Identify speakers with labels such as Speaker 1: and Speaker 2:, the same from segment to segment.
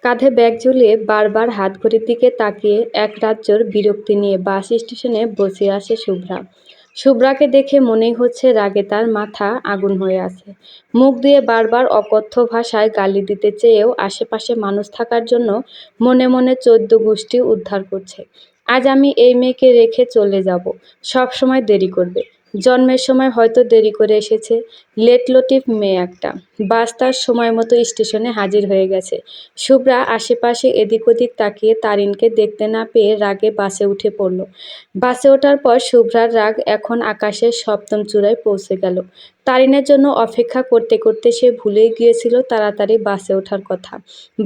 Speaker 1: কাঁধে ব্যাগ ঝুলিয়ে বারবার হাতঘড়ির দিকে তাকিয়ে এক রাজ্যর বিরক্তি নিয়ে বাস স্টেশনে বসে আছে শুভ্রা। শুভ্রাকে দেখে মনেই হচ্ছে রাগে তার মাথা আগুন হয়ে আছে। মুখ দিয়ে বারবার অকথ্য ভাষায় গালি দিতে চেয়েও আশেপাশে মানুষ থাকার জন্য মনে মনে 14 গোষ্ঠী উদ্ধার করছে। আজ আমি এই মেয়েকে রেখে চলে যাব, সব সময় দেরি করবে। জন্মের সময় হয়তো দেরি করে এসেছে, লেট লটিফ মেয়ে একটা। বাস তার সময় মতো স্টেশনে হাজির হয়ে গেছে। শুভ্রা আশেপাশে এদিক ওদিক তাকিয়ে তারিনকে দেখতে না পেয়ে রাগে বাসে উঠে পড়ল। বাসে ওঠার পর শুভ্রার রাগ এখন আকাশের সপ্তম চূড়ায় পৌঁছে গেল। তারিনের জন্য অপেক্ষা করতে করতে সে ভুলেই গিয়েছিল তাড়াতাড়ি বাসে ওঠার কথা।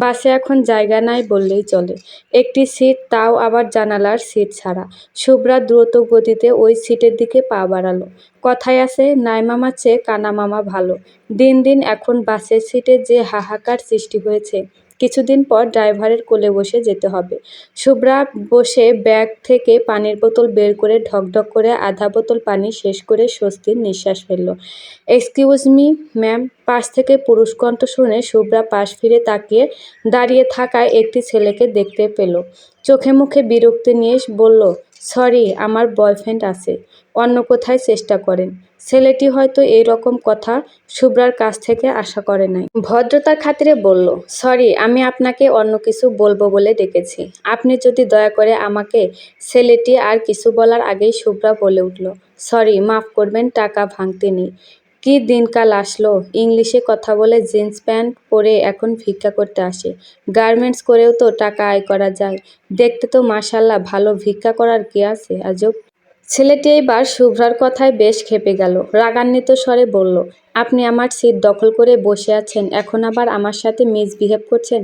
Speaker 1: বাসে এখন জায়গা নাই বললেই চলে। একটি সিট, তাও আবার জানালার সিট ছাড়া। শুভ্রা দ্রুত গতিতে ওই সিটের দিকে পা বাড়ালো। কথায় আছে, নাই মামার চেয়ে কানা মামা ভালো। দিন দিন এখন বাসের সিটে যে হাহাকার সৃষ্টি হয়েছে। কিছুদিন পর ড্রাইভারের কোলে বসে যেতে হবে। শুভ্রা বসে ব্যাগ থেকে পানির বোতল বের করে ঢকঢক করে আধা বোতল পানি শেষ করে স্বস্তির নিঃশ্বাস ফেলল। Excuse me ma'am. পাশ থেকে পুরুষ কণ্ঠ শুনে শুভ্রা পাশ ফিরে তাকিয়ে দাঁড়িয়ে থাকায় একটি ছেলেকে দেখতে পেল। চোখে মুখে বিরক্তি নিয়ে বলল, সরি, আমার বয়ফ্রেন্ড আছে, অন্য কোথায় চেষ্টা করেন। ছেলেটি হয়তো এই রকম কথা শুভ্রার কাছ থেকে আশা করে নাই। ভদ্রতার খাতিরে বলল, সরি, আমি আপনাকে অন্য কিছু বলবো বলে ডেকেছি। আপনি যদি দয়া করে আমাকে। ছেলেটি আর কিছু বলার আগেই শুভ্রা বলে উঠল, সরি, মাফ করবেন, টাকা ভাঙতে নেই। কি দিনকাল আসলো, ইংলিশে কথা বলে জিন্স প্যান্ট পরে এখন ভিক্ষা করতে আসে। গার্মেন্টস করেও তো টাকা আয় করা যায়। দেখতে তো মাশাআল্লাহ ভালো, ভিক্ষা করার কি আছে আজব। ছেলেটি এবার শুভ্রার কথায় বেশ ক্ষেপে গেল। রাগান্বিত স্বরে বলল, আপনি আমার সিট দখল করে বসে আছেন, এখন আবার আমার সাথে মিসবিহেভ করছেন।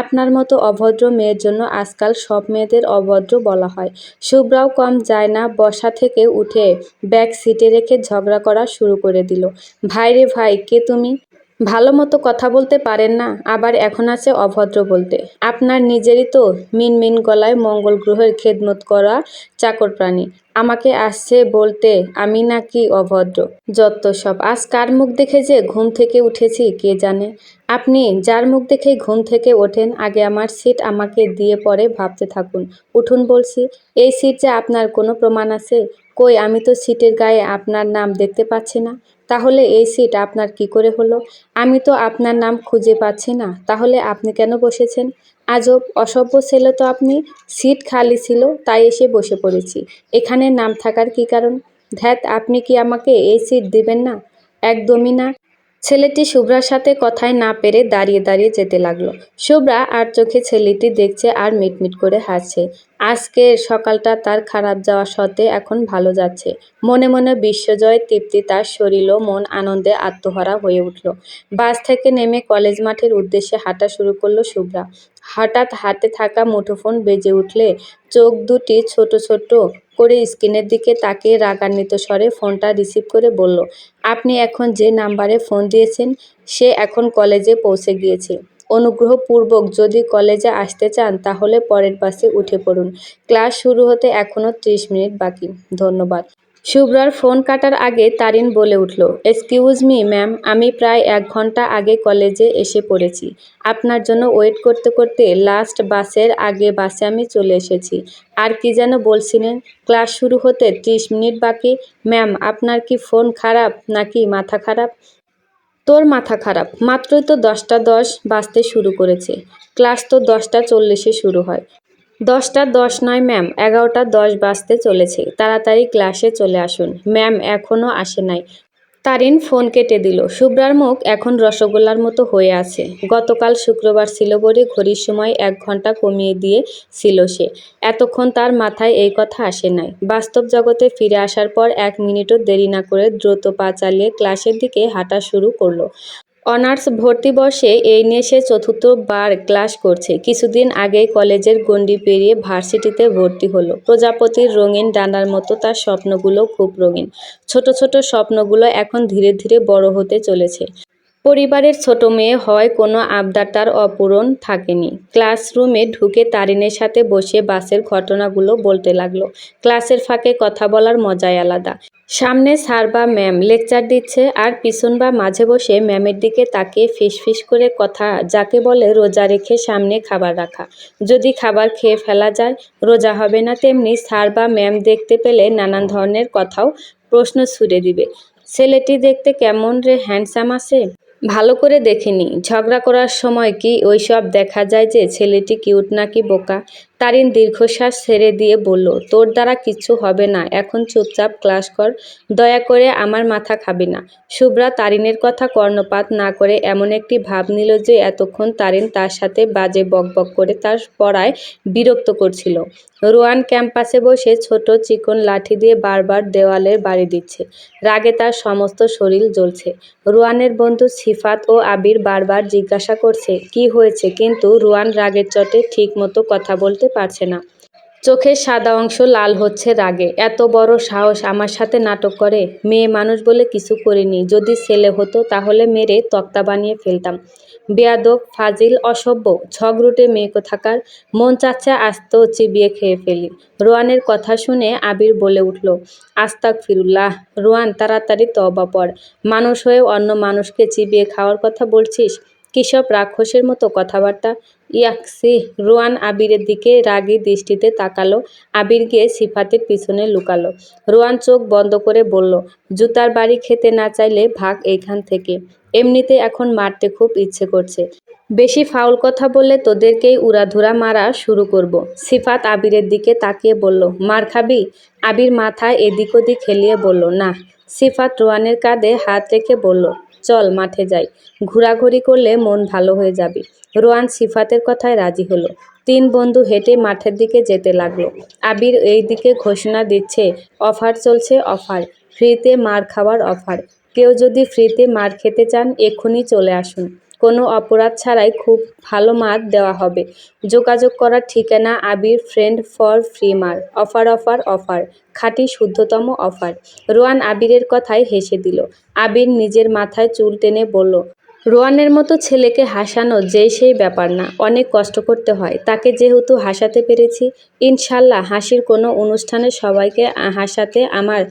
Speaker 1: আপনার মতো অভদ্র মেয়ের জন্য আজকাল সব মেয়েদের অভদ্র বলা হয়। শুভ্রাও কম যায় না, বসা থেকে উঠে ব্যাগ সিটে রেখে ঝগড়া করা শুরু করে দিল। ভাই রে ভাই, কে তুমি? ভালো মতো কথা বলতে পারেন না, আবার এখন আছে অভদ্র বলতে। আপনার নিজেরই তো মিনমিন গলায় মঙ্গল গ্রহের খেদমত করা চাকর প্রাণী। আমাকে আসছে বলতে আমি নাকি অভদ্র? যত সব। আজ কার মুখ দেখে যে ঘুম থেকে উঠেছি কে জানে। আপনি যার মুখ দেখে ঘুম থেকে ওঠেন, আগে আমার সিট আমাকে দিয়ে পরে ভাবতে থাকুন। উঠুন বলছি। এই সিট যে আপনার কোনো প্রমাণ আছে? কই, আমি তো সিটের গায়ে আপনার নাম দেখতে পাচ্ছি না। তাহলে এই সিট আপনার কি করে হলো? আমি তো আপনার নাম খুঁজে পাচ্ছি না, তাহলে আপনি কেন বসেছেন? আজব, অসভ্য ছেলে তো আপনি। সিট খালি ছিল তাই এসে বসে পড়েছি। এখানে নাম থাকার কি কারণ? ধ্যাত, আপনি কি আমাকে এই সিট দিবেন না? একদমই না। ছেলেটি শুভ্রার সাথে কথায় না পেরে দাঁড়িয়ে দাঁড়িয়ে যেতে লাগলো। শুভ্রা আর চোখে ছেলেটি দেখছে আর মিটমিট করে হাসছে। আজকের সকালটা তার খারাপ যাওয়া সত্ত্বে এখন ভালো যাচ্ছে। মনে মনে বিশ্বজয় তৃপ্তি, তার শরীর ও মন আনন্দে আত্মহারা হয়ে উঠল। বাস থেকে নেমে কলেজ মাঠের উদ্দেশ্যে হাঁটা শুরু করলো শুভ্রা। হঠাৎ হাতে থাকা মুঠোফোন বেজে উঠলে চোখ দুটি ছোট ছোট করে স্ক্রিনের দিকে তাকিয়ে রাগান্বিত স্বরে ফোনটা রিসিভ করে বলল, আপনি এখন যে নাম্বারে ফোন দিয়েছেন সে এখন কলেজে পৌঁছে গিয়েছে। অনুগ্রহপূর্বক যদি কলেজে আসতে চান তাহলে পরের বাসে উঠে পড়ুন। ক্লাস শুরু হতে এখনও 30 মিনিট বাকি। ধন্যবাদ। শুভ্রার ফোন কাটার আগে তারিন বলে উঠল, এক্সকিউজ মি ম্যাম, আমি প্রায় 1 ঘন্টা আগে কলেজে এসে পড়েছি। আপনার জন্য ওয়েট করতে করতে লাস্ট বাসের আগে বাসে আমি চলে এসেছি। আর কি যেন বলছিলেন? ক্লাস শুরু হতে 30 মিনিট বাকি। ম্যাম, আপনার কি ফোন খারাপ নাকি মাথা খারাপ? তোর মাথা খারাপ। মাত্রই তো 10টা 10 বাজতে শুরু করেছে। ক্লাস তো 10টা 40-এ শুরু হয়। 10টা 10 নয় ম্যাম, 11টা 10 বাজতে চলেছে। তাড়াতাড়ি ক্লাসে চলে আসুন। ম্যাম এখনও আসে নাই। তারিন ফোন কেটে দিল। শুভ্রার মুখ এখন রসগোল্লার মতো হয়ে আছে। গতকাল শুক্রবার ছিল বলে ঘড়ির সময় 1 ঘন্টা কমিয়ে দিয়ে ছিল সে। এতক্ষণ তার মাথায় এই কথা আসে নাই। বাস্তব জগতে ফিরে আসার পর 1 মিনিটও দেরি না করে দ্রুত পা চালিয়ে ক্লাসের দিকে হাঁটা শুরু করলো। অনার্স ভর্তি বর্ষে এই নিয়ে সে 4র্থ বার ক্লাস করছে। কিছুদিন আগেই কলেজের গণ্ডি পেরিয়ে ভার্সিটিতে ভর্তি হলো। প্রজাপতির রঙিন ডানার মতো তার স্বপ্নগুলো খুব রঙিন। ছোট ছোট স্বপ্নগুলো এখন ধীরে ধীরে বড় হতে চলেছে। পরিবারের ছোট মেয়ে হওয়ায় কোনো আবদার তার অপূরণ থাকেনি। ক্লাসরুমে ঢুকে তারিনের সাথে বসে বাসের ঘটনাগুলো বলতে লাগলো। ক্লাসের ফাঁকে কথা বলার মজাই আলাদা। সামনে স্যার বা ম্যাম লেকচার দিচ্ছে আর পিছন বা মাঝে বসে ম্যামের দিকে তাকিয়ে ফিসফিস করে কথা, যাকে বলে রোজা রেখে সামনে খাবার রাখা। যদি খাবার খেয়ে ফেলা যায় রোজা হবে না, তেমনি স্যার বা ম্যাম দেখতে পেলে নানান ধরনের কথাও প্রশ্ন ছুড়ে দিবে। ছেলেটি দেখতে কেমন রে, হ্যান্ডসাম আছে? ভালো করে দেখিনি। ঝগড়া করার সময় কি ওইসব দেখা যায় যে ছেলেটি কিউট নাকি বোকা? তারিন দীর্ঘশ্বাস ছেড়ে দিয়ে বলল, তোর দ্বারা কিচ্ছু হবে না, এখন চুপচাপ ক্লাস কর। দয়া করে আমার মাথা খাবি না। শুভ্রা তারিনের কথা কর্ণপাত না করে এমন একটি ভাব নিল যে এতক্ষণ তারিন তার সাথে বাজে বকবক করে তার পড়ায় বিরক্ত করছিল। রোয়ান ক্যাম্পাসে বসে ছোট চিকন লাঠি দিয়ে বারবার দেওয়ালের বাড়ি দিচ্ছে। রাগে তার সমস্ত শরীর জ্বলছে। রোয়ানের বন্ধু সিফাত ও আবির বারবার জিজ্ঞাসা করছে কি হয়েছে, কিন্তু রোয়ান রাগের চোটে ঠিক মতো কথা বলতে পারছে না। চোখের সাদা অংশ লাল হচ্ছে রাগে। এত বড় সাহস আমার সাথে নাটক করে? মেয়ে মানুষ বলে কিছু করিনি, যদি ছেলে হতো তাহলে মেরে তক্তা বানিয়ে ফেলতাম। বেয়াদব, ফাজিল, অসভ্য, ঝগড়ুটে মেয়ে কোথাকার। মন চাচ্ছে আস্ত চিবিয়ে খেয়ে ফেলি। রোয়ানের কথা শুনে আবির বলে উঠল, আস্তাগফিরুল্লাহ। রোয়ান, তাড়াতাড়ি তওবা পড়। মানুষ হয়ে অন্য মানুষকে চিবিয়ে খাওয়ার কথা বলছিস? কিসব রাক্ষসের মতো কথাবার্তা। ইয়াকসি। রোয়ান আবিরের দিকে রাগী দৃষ্টিতে তাকালো। আবির গিয়ে সিফাতের পিছনে লুকালো। রোয়ান চোখ বন্ধ করে বলল, জুতার বাড়ি খেতে না চাইলে ভাগ এইখান থেকে। এমনিতে এখন মারতে খুব ইচ্ছে করছে। বেশি ফাউল কথা বললে তোদেরকেই উড়াধুরা মারা শুরু করব। সিফাত আবিরের দিকে তাকিয়ে বলল, মার খাবি? আবির মাথায় এদিক ওদিক হেলিয়ে বলল, না। সিফাত রোয়ানের কাঁধে হাত রেখে বলল, চল মাঠে যাই, ঘোরাঘুরি করলে মন ভালো হয়ে যাবে। রোয়ান সিফাতের কথায় রাজি হলো। তিন বন্ধু হেঁটে মাঠের দিকে যেতে লাগলো। আবির এই দিকে ঘোষণা দিচ্ছে, অফার চলছে, অফার, ফ্রিতে মার খাওয়ার অফার। কেউ যদি ফ্রিতে মার খেতে চান এক্ষুনি চলে আসুন। কোনো অপরাধ ছাড়াই খুব ভালো মার দেওয়া হবে। যোগাযোগ করার ঠিকানা আবির ফ্রেন্ড ফর ফ্রি মার। অফার, অফার, অফার, খাঁটি শুদ্ধতম অফার। রোয়ান আবিরের কথায় হেসে দিল। আবির নিজের মাথায় চুল টেনে বলল, রোয়ানের মতো ছেলেকে হাসানো যেই সেই ব্যাপার না, অনেক কষ্ট করতে হয়। তাকে যেহেতু হাসাতে পেরেছি, ইনশাল্লাহ হাসির কোনো অনুষ্ঠানে সবাইকে হাসাতে আমার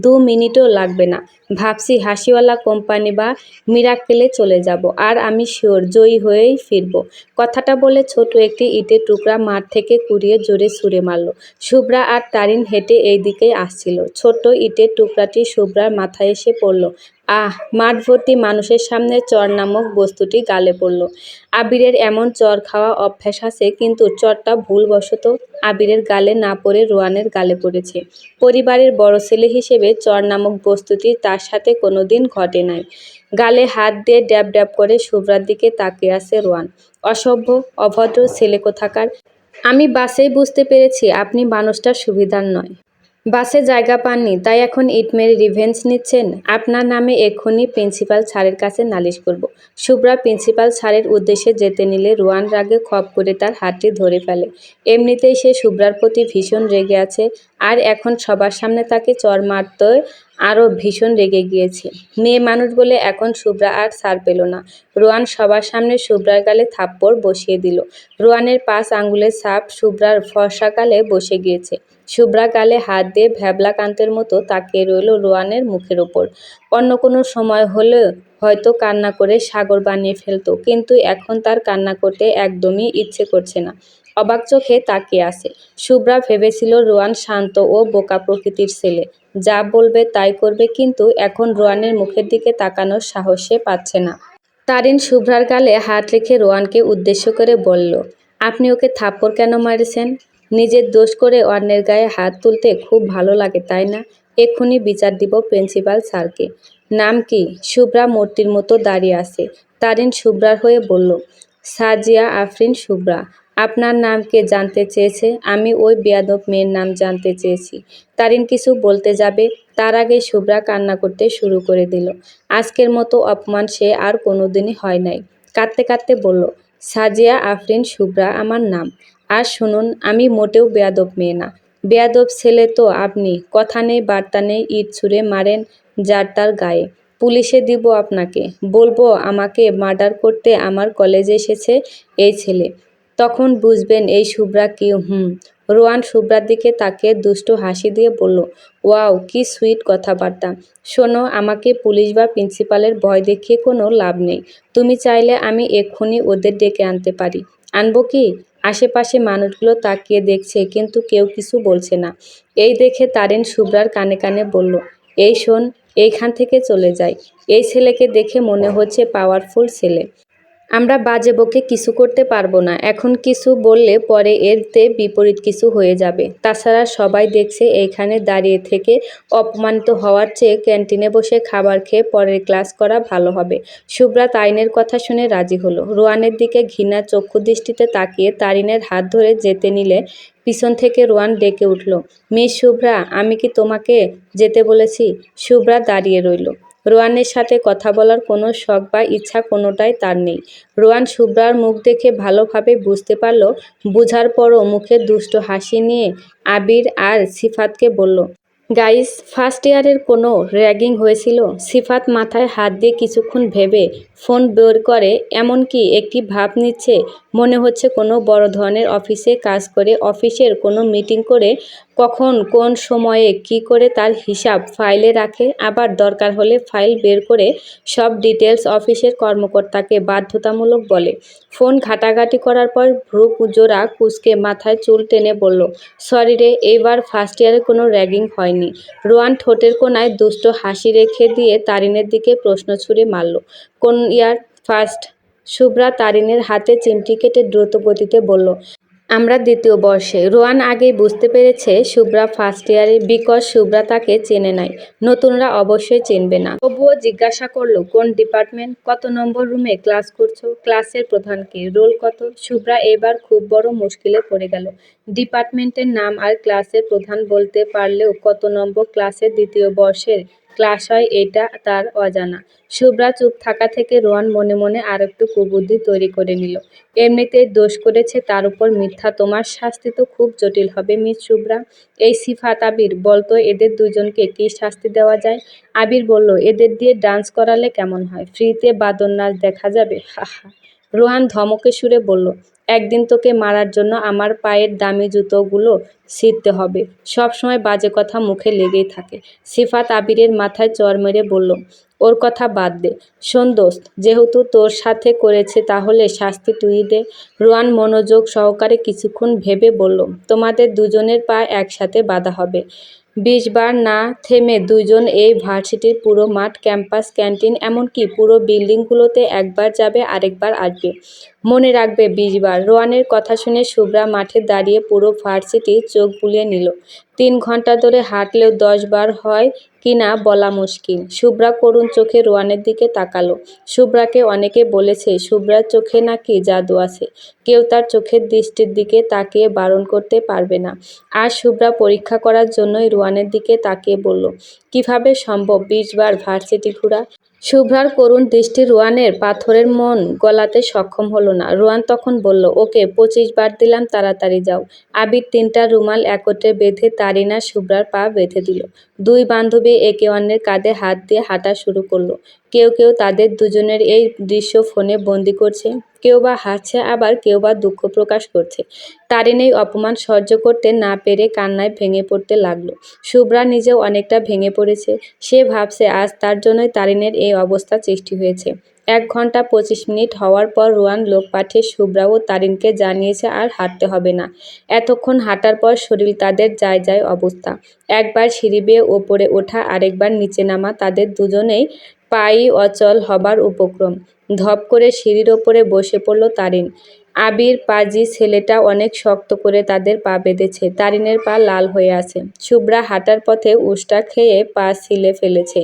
Speaker 1: 2 মিনিটও লাগবে না। ভাবছি হাসিওয়ালা কোম্পানি বা মিরাক্কেলে চলে যাব, আর আমি শিওর জয়ী হয়েই ফিরব। কথাটা বলে ছোট একটি ইটের টুকরা মাঠ থেকে কুড়িয়ে জোরে ছুঁড়ে মারল। শুভ্রা আর তারিন হেঁটে এই দিকেই আসছিল। ছোট্ট ইটের টুকরাটি শুভ্রার মাথায় এসে পড়ল। আহ! মাঠ ভর্তি মানুষের সামনে চর নামক বস্তুটি গালে পড়ল। আবিরের এমন চর খাওয়া অভ্যাস আছে, কিন্তু চরটা ভুলবশত আবিরের গালে না পড়ে রোয়ানের গালে পড়েছে। পরিবারের বড় ছেলে হিসেবে চর নামক বস্তুটি তার সাথে কোনোদিন ঘটে নাই। গালে হাত দিয়ে ড্যাব ড্যাব করে শুভ্রার দিকে তাকিয়ে আছে রোয়ান। অসভ্য, অভদ্র ছেলে কোথাকার। আমি বাসেই বুঝতে পেরেছি আপনি মানুষটা সুবিধার নয়। বাসে জায়গা পাননি, তাই এখন ইট মেরে রিভেঞ্জ নিচ্ছেন? আপনার নামে এক্ষুনি প্রিন্সিপাল স্যারের কাছে নালিশ করব। শুভ্রা প্রিন্সিপাল স্যারের উদ্দেশ্যে যেতে নিলে রোয়ান রাগে খপ করে তার হাতটি ধরে ফেলে। এমনিতেই সে শুভ্রার প্রতি ভীষণ রেগে আছে, আর এখন সবার সামনে তাকে চড় মারতে আরও ভীষণ রেগে গিয়েছে। মেয়ে মানুষ বলে এখন শুভ্রা আর ছাড় পেল না। রোয়ান সবার সামনে শুভ্রার গালে থাপ্পড় বসিয়ে দিল। রোয়ানের 5 আঙ্গুলের ছাপ শুভ্রার ফর্সা গালে বসে গিয়েছে। শুভ্রা গালে হাত দিয়ে ভ্যাবলা কান্তের মতো তাকিয়ে রইল রোয়ানের মুখের ওপর। অন্য কোনো সময় হলে হয়তো কান্না করে সাগর বানিয়ে ফেলত, কিন্তু এখন তার কান্না করতে একদমই ইচ্ছে করছে না। অবাক চোখে তাকিয়ে আছে। শুভ্রা ভেবেছিল রোয়ান শান্ত ও বোকা প্রকৃতির ছেলে, যা বলবে তাই করবে, কিন্তু এখন রোয়ানের মুখের দিকে তাকানোর সাহস সে পাচ্ছে না। তারিন শুভ্রার গালে হাত রেখে রোয়ানকে উদ্দেশ্য করে বলল, আপনি ওকে থাপ্পড় কেন মারেছেন? নিজের দোষ করে অন্যের গায়ে হাত তুলতে খুব ভালো লাগে, তাই না? এক্ষুনি বিচার দিব প্রিন্সিপাল স্যারকে। নাম কি? শুভ্রা মূর্তির মতো দাঁড়িয়ে আছে। তারিন শুভ্রার হয়ে বলল, সাজিয়া আফরিন শুভ্রা। আপনার নাম কে জানতে চেয়েছে? আমি ওই বেয়াদব মেয়ের নাম জানতে চেয়েছি। তারিন কিছু বলতে যাবে, তার আগে শুভ্রা কান্না করতে শুরু করে দিল। আজকের মতো অপমান সে আর কোনোদিনই হয় নাই। কাঁদতে কাঁদতে বলল, সাজিয়া আফরিন শুভ্রা আমার নাম। আর শুনুন, আমি মোটেও বেয়াদব মেয়ে না। বেয়াদব ছেলে তো আপনি। কথা নেই বার্তা নেই, ইট ছুঁড়ে মারেন যার তার গায়ে। পুলিশে দিব আপনাকে, বলবো আমাকে মার্ডার করতে আমার কলেজে এসেছে এই ছেলে। তখন বুঝবেন এই শুভ্রা কি। রোয়ান শুভ্রার দিকে তাকিয়ে দুষ্টু হাসি দিয়ে বলল, ওয়াও কি সুইট কথাবার্তা। শোনো, আমাকে পুলিশ বা প্রিন্সিপালের ভয় দেখিয়ে কোনো লাভ নেই। তুমি চাইলে আমি এক্ষুনি ওদের ডেকে আনতে পারি। আনবো কি? আশেপাশে মানুষগুলো তাকিয়ে দেখছে কিন্তু কেউ কিছু বলছে না। এই দেখে তারিন শুভ্রার কানে কানে বলল, এই শোন, এইখান থেকে চলে যাই। এই ছেলেকে দেখে মনে হচ্ছে পাওয়ারফুল ছেলে। আমরা বাজে বকে কিছু করতে পারবো না। এখন কিছু বললে পরে এরতে বিপরীত কিছু হয়ে যাবে। তাছাড়া সবাই দেখছে, এইখানে দাঁড়িয়ে থেকে অপমানিত হওয়ার চেয়ে ক্যান্টিনে বসে খাবার খেয়ে পরের ক্লাস করা ভালো হবে। শুভ্রা তারিনের কথা শুনে রাজি হলো। রোয়ানের দিকে ঘৃণা চক্ষু দৃষ্টিতে তাকিয়ে তারিনের হাত ধরে যেতে নিলে পিছন থেকে রোয়ান ডেকে উঠল, মিস শুভ্রা, আমি কি তোমাকে যেতে বলেছি? শুভ্রা দাঁড়িয়ে রইল। রোয়ানের সাথে কথা বলার কোনো শখ বা ইচ্ছা কোনোটাই তার নেই। রোয়ান শুভ্রার মুখ দেখে ভালোভাবে বুঝতে পারল। বুঝার পরও মুখে দুষ্ট হাসি নিয়ে আবির আর সিফাতকে বলল, গাইস, ফার্স্ট ইয়ারের কোনো র্যাগিং হয়েছিল? সিফাত মাথায় হাত দিয়ে কিছুক্ষণ ভেবে ফোন বের করে এমনকি একটি ভাব নিচ্ছে মনে হচ্ছে কোনো বড় ধরনের অফিসে কাজ করে, অফিসের কোনো মিটিং করে কখন কোন সময়ে কি করে তার হিসাব ফাইলে রাখে, আবার দরকার হলে ফাইল বের করে সব ডিটেলস অফিসের কর্মকর্তাকে বাধ্যতামূলক বলে। ফোন ঘাটাঘাটি করার পর ভ্রু জোড়া কুঁচকে মাথায় চুল টেনে বলল, সরি রে, এইবার ফার্স্ট ইয়ারে কোনো র্যাগিং হয়নি। রোয়ান ঠোঁটের কোণায় দুষ্ট হাসি রেখে দিয়ে তারিনের দিকে প্রশ্ন ছুড়ে মারল, কোন ইয়ার? ফার্স্ট। শুভ্রা তারিনের হাতে চিমটি কেটে দ্রুত গতিতে বলল, আমরা দ্বিতীয় বর্ষে। রোয়ান আগেই বুঝতে পেরেছে শুভ্রা ফার্স্ট ইয়ারে, বিকজ শুভ্রা তাকে চেনে নাই। নতুনরা অবশ্যই চিনবে না। তবুও জিজ্ঞাসা করলো, কোন ডিপার্টমেন্ট? কত নম্বর রুমে ক্লাস করছো? ক্লাসের প্রধান কে? রোল কত? শুভ্রা এবার খুব বড় মুশকিলে পড়ে গেল। ডিপার্টমেন্টের নাম আর ক্লাসের প্রধান বলতে পারলেও কত নম্বর ক্লাসের দ্বিতীয় বর্ষের ক্লাস হয় এটা তার অজানা। শুভ্রা চুপ থাকা থেকে রোয়ান মনে মনে আরেকটু কুবুদ্ধি তৈরি করে নিল। এমনিতেই দোষ করেছে, তার উপর মিথ্যা। তোমার শাস্তি তো খুব জটিল হবে মিস শুভ্রা। এই সিফাত, আবির, বলতো এদের দুজনকে কি শাস্তি দেওয়া যায়? আবির বলল, এদের দিয়ে ডান্স করালে কেমন হয়? ফ্রিতে বাদর নাচ দেখা যাবে, হাহা। রোহান ধমকে সুরে বলল, একদিন তোকে মারার জন্য আমার পায়ের দামি জুতোগুলো ছিঁড়তে হবে। সবসময় বাজে কথা মুখে লেগেই থাকে। সিফাত আবিরের মাথায় চড় মেরে বলল, ওর কথা বাদ দে। শোন দোস্ত, যেহেতু তোর সাথে করেছে তাহলে শাস্তি তুই দে। রোয়ান মনোযোগ সহকারে কিছুক্ষণ ভেবে বলল, তোমাদের দুজনের পা একসাথে বাঁধা হবে। 20 বার না থেমে দুইজন এই ভার্সিটির পুরো মাঠ, ক্যাম্পাস, ক্যান্টিন, এমনকি পুরো বিল্ডিংগুলোতে একবার যাবে আরেকবার আসবে। মনে রাখবে 20 বার। রোয়ানের কথা শুনে শুভ্রা মাঠে দাঁড়িয়ে পুরো ভার্সিটি চোখ বুলিয়ে নিল। 3 ঘন্টা ধরে হাঁটলেও 10 বার হয় কিনা বলা মুশকিল। শুভ্রা করুণ চোখে রোয়ানের দিকে তাকালো। শুভ্রাকে অনেকে বলেছে শুভ্রার চোখে নাকি জাদু আছে, কেউ তার চোখের দৃষ্টির দিকে তাকিয়ে বারণ করতে পারবে না। আর শুভ্রা পরীক্ষা করার জন্যই রোয়ানের দিকে তাকিয়ে বলল, কিভাবে সম্ভব 20 বার ভার্সিটি ঘোরা? শুভ্রার করুণ দৃষ্টি রোয়ানের পাথরের মন গলাতে সক্ষম হলো না। রোয়ান তখন বলল, ওকে 25 বার দিলাম, তাড়াতাড়ি যাও। আবির 3টা রুমাল একত্রে বেঁধে তারিন আর শুভ্রার পা বেঁধে দিল। দুই বান্ধবী একে অন্যের কাঁধে হাত দিয়ে হাঁটা শুরু করলো। কেউ কেউ তাদের দুজনের এই দৃশ্য ফোনে বন্দি করছে, কেউ বা হাসছে, আবার কেউ বা দুঃখ প্রকাশ করছে। তারিন এই অপমান সহ্য করতে না পেরে কান্নায় ভেঙে পড়তে লাগলো। শুভ্রা নিজেও অনেকটা ভেঙে পড়েছে। সে ভাবছে আজ তার জন্যই তারিনের এই অবস্থা সৃষ্টি হয়েছে। 1 ঘন্টা 25 মিনিট হওয়ার পর রোয়ান লোক পাঠিয়ে শুভ্রা ও তারিনকে জানিয়েছে আর হাঁটতে হবে না। এতক্ষণ হাঁটার পর শরীর তাদের যায় যায় অবস্থা। একবার সিঁড়ি বেয়ে ওপরে ওঠা, আরেকবার নিচে নামা, তাদের দুজনেই পাই অচল হবার উপক্রম। ধপ করে সিঁড়ির ওপরে বসে পড়ল তারিন। আবির পাজি ছেলেটা অনেক শক্ত করে তাদের পা বেঁধেছে। তারিনের পা লাল হয়ে আছে। শুভ্রা হাঁটার পথে উষ্টা খেয়ে পা ছিলে ফেলেছে।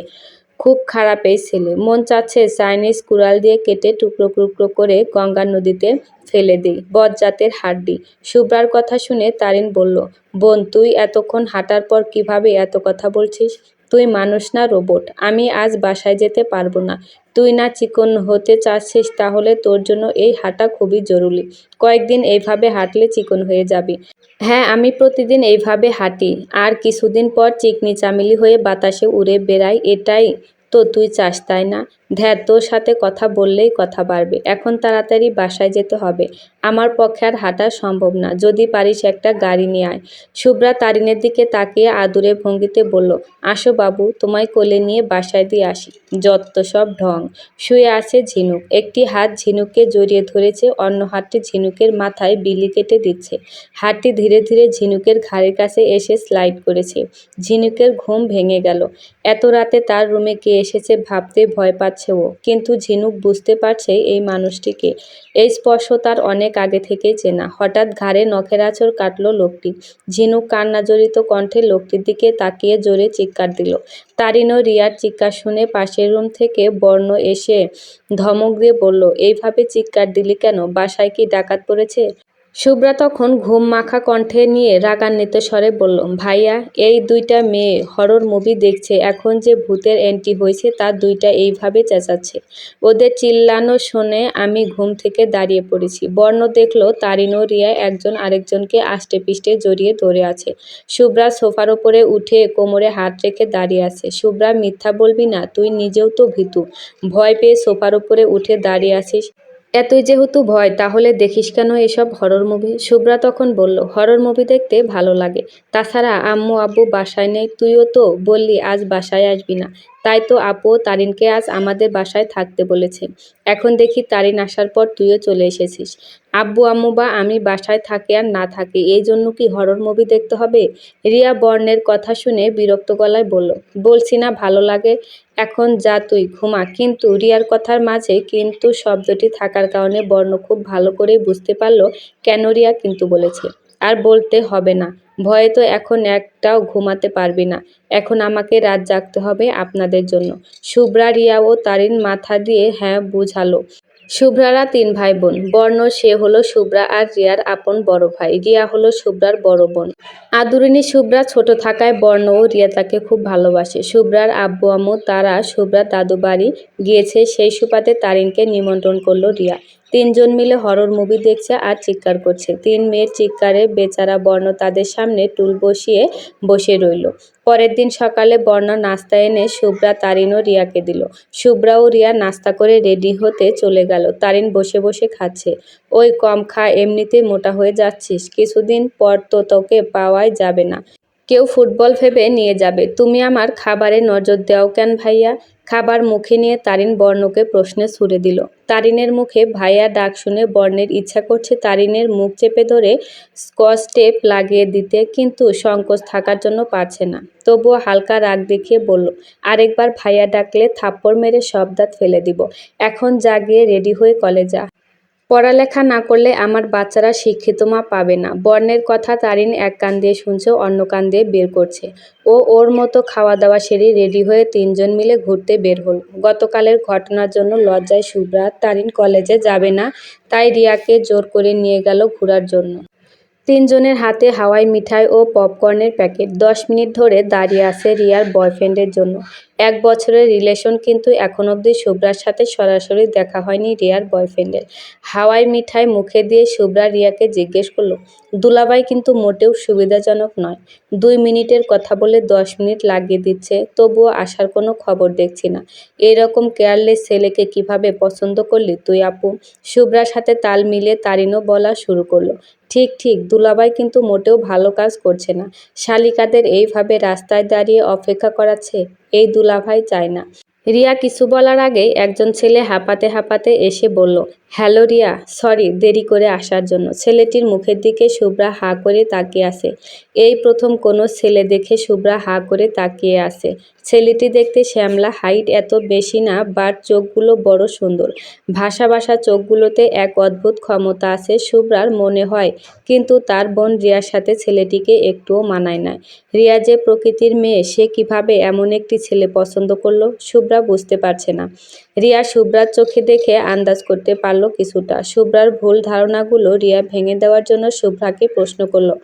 Speaker 1: খুব খারাপ এই ছেলে। মন চাচ্ছে চাইনিজ কুড়াল দিয়ে কেটে টুকরো টুকরো করে গঙ্গা নদীতে ফেলে দিই। বজ্জাতের হাড্ডি। শুভ্রার কথা শুনে তারিন বলল, বোন, তুই এতক্ষণ হাঁটার পর কিভাবে এত কথা বলছিস? তুই মানুষ না রোবট। আমি আজ বাসায় যেতে পারবো না। তুই না চিকন হতে চাচ্ছিস, তাহলে তোর জন্য এই হাঁটা খুবই জরুরি। কয়েকদিন এইভাবে হাঁটলে চিকন হয়ে যাবি। হ্যাঁ, আমি প্রতিদিন এইভাবে হাঁটি, আর কিছুদিন পর চিকনি চামেলি হয়ে বাতাসে উড়ে বেড়াই। এটাই তো তুই চাস তাই না? ধ্যাত, তোর সাথে কথা বললেই কথা বাড়বে। এখন তাড়াতাড়ি বাসায় যেতে হবে। আমার পক্ষে আর হাঁটা সম্ভব না। যদি পারিস একটা গাড়ি নিয়ে আয়। শুভ্রা তারিনের দিকে তাকিয়ে আদুরে ভঙ্গিতে বলল, আসো বাবু, তোমায় কোলে নিয়ে বাসায় দিয়ে আসি। যত্ত সব ঢং। শুয়ে আছে ঝিনুক। একটি হাত ঝিনুককে জড়িয়ে ধরেছে, অন্য হাতটি ঝিনুকের মাথায় বিলি কেটে দিচ্ছে। হাতটি ধীরে ধীরে ঝিনুকের ঘাড়ের কাছে এসে স্লাইড করেছে। ঝিনুকের ঘুম ভেঙে গেল। এত রাতে তার রুমে কে এসেছে ভাবতে ভয় পাচ্ছে ও। কিন্তু ঝিনুক বুঝতে পারছে এই মানুষটিকে। এই স্পর্শ তার অনেক আগে থেকেই চেনা। হঠাৎ ঘাড়ে নখের আঁচড় কাটল লোকটি। ঝিনুক কান্নাজড়িত কণ্ঠে লোকটির দিকে তাকিয়ে জোরে চিৎকার দিল। তারিন ও রিয়ার চিৎকার শুনে পাশের রুম থেকে বর্ণ এসে ধমক দিয়ে বলল, এইভাবে চিৎকার দিলি কেন? বাসায় কি ডাকাত পড়েছে? শুভ্রা তখন ঘুম মাখা কণ্ঠে নিয়ে রাগান্বিত স্বরে বলল, ভাইয়া, এই দুইটা মেয়ে হরর মুভি দেখছে, এখন যে ভূতের এন্ট্রি হয়েছে তার দুইটা এইভাবে চেঁচাচ্ছে। ওদের চিল্লানো শুনে আমি ঘুম থেকে দাঁড়িয়ে পড়েছি। বর্ণ দেখলো তারিন ও রিয়া একজন আরেকজনকে আষ্টে পিষ্টে জড়িয়ে ধরে আছে। শুভ্রা সোফার ওপরে উঠে কোমরে হাত রেখে দাঁড়িয়ে আছে। শুভ্রা, মিথ্যা বলবি না, তুই নিজেও তো ভীতু। ভয় পেয়ে সোফার ওপরে উঠে দাঁড়িয়ে আছিস। এতই যেহেতু ভয়, তাহলে দেখিস কেন এসব হরর মুভি? শুভ্রা তখন বলল, হরর মুভি দেখতে ভালো লাগে। তাছাড়া আম্মু আব্বু বাসায় নেই, তুইও তো বললি আজ বাসায় আসবি না। তাই তো আপু তারিনকে আজ আমাদের বাসায় থাকতে বলেছে। এখন দেখি তারিন আসার পর তুইও চলে এসেছিস। আব্বু আম্মু বা আমি বাসায় থাকে আর না থাকে, এই জন্য কি হরর মুভি দেখতে হবে? রিয়া বর্ণের কথা শুনে বিরক্ত গলায় বলল, বলছি না ভালো লাগে, এখন যা তুই ঘুমা। কিন্তু রিয়ার কথার মাঝে কিন্তু শব্দটি থাকার কারণে বর্ণ খুব ভালো করেই বুঝতে পারল কেন রিয়া কিন্তু বলেছে। আর বলতে হবে না, ভয়ে তো এখন একটাও ঘুমাতে পারবি না। এখন আমাকে রাত জাগতে হবে আপনাদের জন্য। শুভ্রা, রিয়া ও তারিন মাথা দিয়ে হ্যাঁ বুঝালো। শুভ্রারা তিন ভাই বোন। বর্ণ, সে হলো শুভ্রা আর রিয়ার আপন বড় ভাই। রিয়া হলো শুভ্রার বড় বোন। আদুরিনী শুভ্রা ছোট থাকায় বর্ণ ও রিয়া তাকে খুব ভালোবাসে। শুভ্রার আব্বু আম্মু তারা শুভ্রার দাদু বাড়ি গিয়েছে, সেই সুবাদে তারিনকে নিমন্ত্রণ করলো রিয়া। তিনজন মিলে হরর মুভি দেখছে আর চিৎকার করছে। তিন মেয়ের চিৎকারে বেচারা বর্ণ তাদের সামনে টুল বসিয়ে বসে রইল। পরের দিন সকালে বর্ণ নাস্তা এনে শুভ্রা, তারিন ও রিয়াকে দিল। শুভ্রা ও রিয়া নাস্তা করে রেডি হতে চলে গেল। তারিন বসে বসে খাচ্ছে। ওই কম খা, এমনিতে মোটা হয়ে যাচ্ছিস, কিছুদিন পর তো তোকে পাওয়াই যাবে না। কেউ ফুটবল ভেবে নিয়ে যাবে। তুমি আমার খাবারে নজর দাও কেন ভাইয়া? খাবার মুখে নিয়ে তারিন বর্ণকে প্রশ্নে ছুড়ে দিল। তারিনের মুখে ভাইয়া ডাক শুনে বর্ণের ইচ্ছা করছে তারিনের মুখ চেপে ধরে স্কচ টেপ লাগিয়ে দিতে, কিন্তু সংকোচ থাকার জন্য পারছে না। তবুও হালকা রাগ দেখিয়ে বলল, আরেকবার ভাইয়া ডাকলে থাপ্পড় মেরে সব দাঁত ফেলে দিব। এখন যা গিয়ে রেডি হয়ে কলেজে যা। পড়ালেখা না করলে আমার বাচ্চারা শিক্ষিত মা পাবে না। বর্ণের কথা তারিন এক কান দিয়ে শুনছে, অন্য কান দিয়ে বের করছে। ও ওর মতো খাওয়া দাওয়া সেরে রেডি হয়ে তিনজন মিলে ঘুরতে বের হল। গতকালের ঘটনার জন্য লজ্জায় শুভ্রা তারিন কলেজে যাবে না, তাই রিয়াকে জোর করে নিয়ে গেল ঘোরার জন্য। তিনজনের হাতে হাওয়াই মিঠাই ও পপকর্নের প্যাকেট। 10 মিনিট ধরে দাঁড়িয়ে আছে রিয়ার বয়ফ্রেন্ডের জন্য। 1 বছরের রিলেশন, কিন্তু এখন অবধি শুভ্রার সাথে সরাসরি দেখা হয়নি রিয়ার বয়ফ্রেন্ডের। হাওয়াই মিঠাই মুখে দিয়ে শুভ্রা রিয়াকে জিজ্ঞেস করলো, দুলাভাই কিন্তু মোটেও সুবিধাজনক নয়। 2 মিনিটের কথা বলে 10 মিনিট লাগিয়ে দিচ্ছে, তবুও আসার কোনো খবর দেখছি না। এরকম কেয়ারলেস ছেলেকে কিভাবে পছন্দ করলি তুই আপু? শুভ্রার সাথে তাল মিলিয়ে তারিনও বলা শুরু করলো, ঠিক ঠিক, দুলাভাই কিন্তু মোটেও ভালো কাজ করছে না। শালিকাদের এইভাবে রাস্তায় দাঁড়িয়ে অপেক্ষা করাচ্ছে, এই দুলাভাই চায় না। রিয়া কিছু বলার আগেই একজন ছেলে হাঁপাতে হাঁপাতে এসে বলল, হ্যালো রিয়া, সরি দেরি করে আসার জন্য। ছেলেটির মুখের দিকে শুভ্রা হাঁ করে তাকিয়ে আছে। এই প্রথম কোনো ছেলে দেখে শুভ্রা হাঁ করে তাকিয়ে আছে। ছেলেটি দেখতে শ্যামলা, হাইট এত বেশি না, বাট চোখগুলো বড় সুন্দর। ভাসা ভাসা চোখগুলোতে এক অদ্ভুত ক্ষমতা আছে শুভ্রার মনে হয়, কিন্তু তার বোন রিয়ার সাথে ছেলেটিকে একটুও মানায় না। রিয়া যে প্রকৃতির মেয়ে, সে কিভাবে এমন একটি ছেলে পছন্দ করলো শুভ্রা বুঝতে পারছে না। রিয়া শুভ্রার চোখে দেখে আন্দাজ করতে পারল কিছুটা। শুভ্রার ভুল ধারণাগুলো রিয়া ভেঙে দেওয়ার জন্য শুভ্রাকে প্রশ্ন করলো,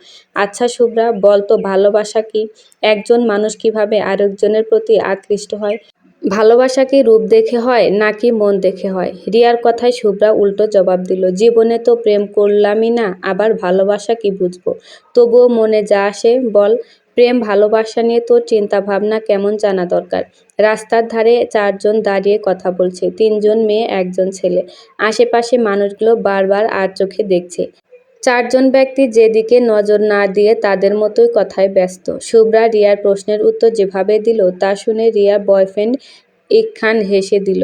Speaker 1: আচ্ছা শুভ্রা, বল তো ভালোবাসা কি? একজন মানুষ কিভাবে আরেকজনের প্রতি আকৃষ্ট হয়? ভালোবাসা কি রূপ দেখে হয় নাকি মন দেখে হয়? রিয়ার কথায় শুভ্রা উল্টো জবাব দিল, জীবনে তো প্রেম করলামই না, আবার ভালোবাসা কি বুঝবো? তবুও মনে যা আসে বল। প্রেম ভালোবাসা নিয়ে তোর চিন্তা ভাবনা কেমন জানা দরকার। রাস্তার ধারে 4 জন দাঁড়িয়ে কথা বলছে, 3 জন মেয়ে 1 জন ছেলে। আশেপাশে মানুষগুলো বারবার আর চোখে দেখছে। 4 জন ব্যক্তি যেদিকে নজর না দিয়ে তাদের মতোই কথায় ব্যস্ত। শুভ্রা রিয়ার প্রশ্নের উত্তর যেভাবে দিল তা শুনে রিয়ার বয়ফ্রেন্ড ইকখান হেসে দিল।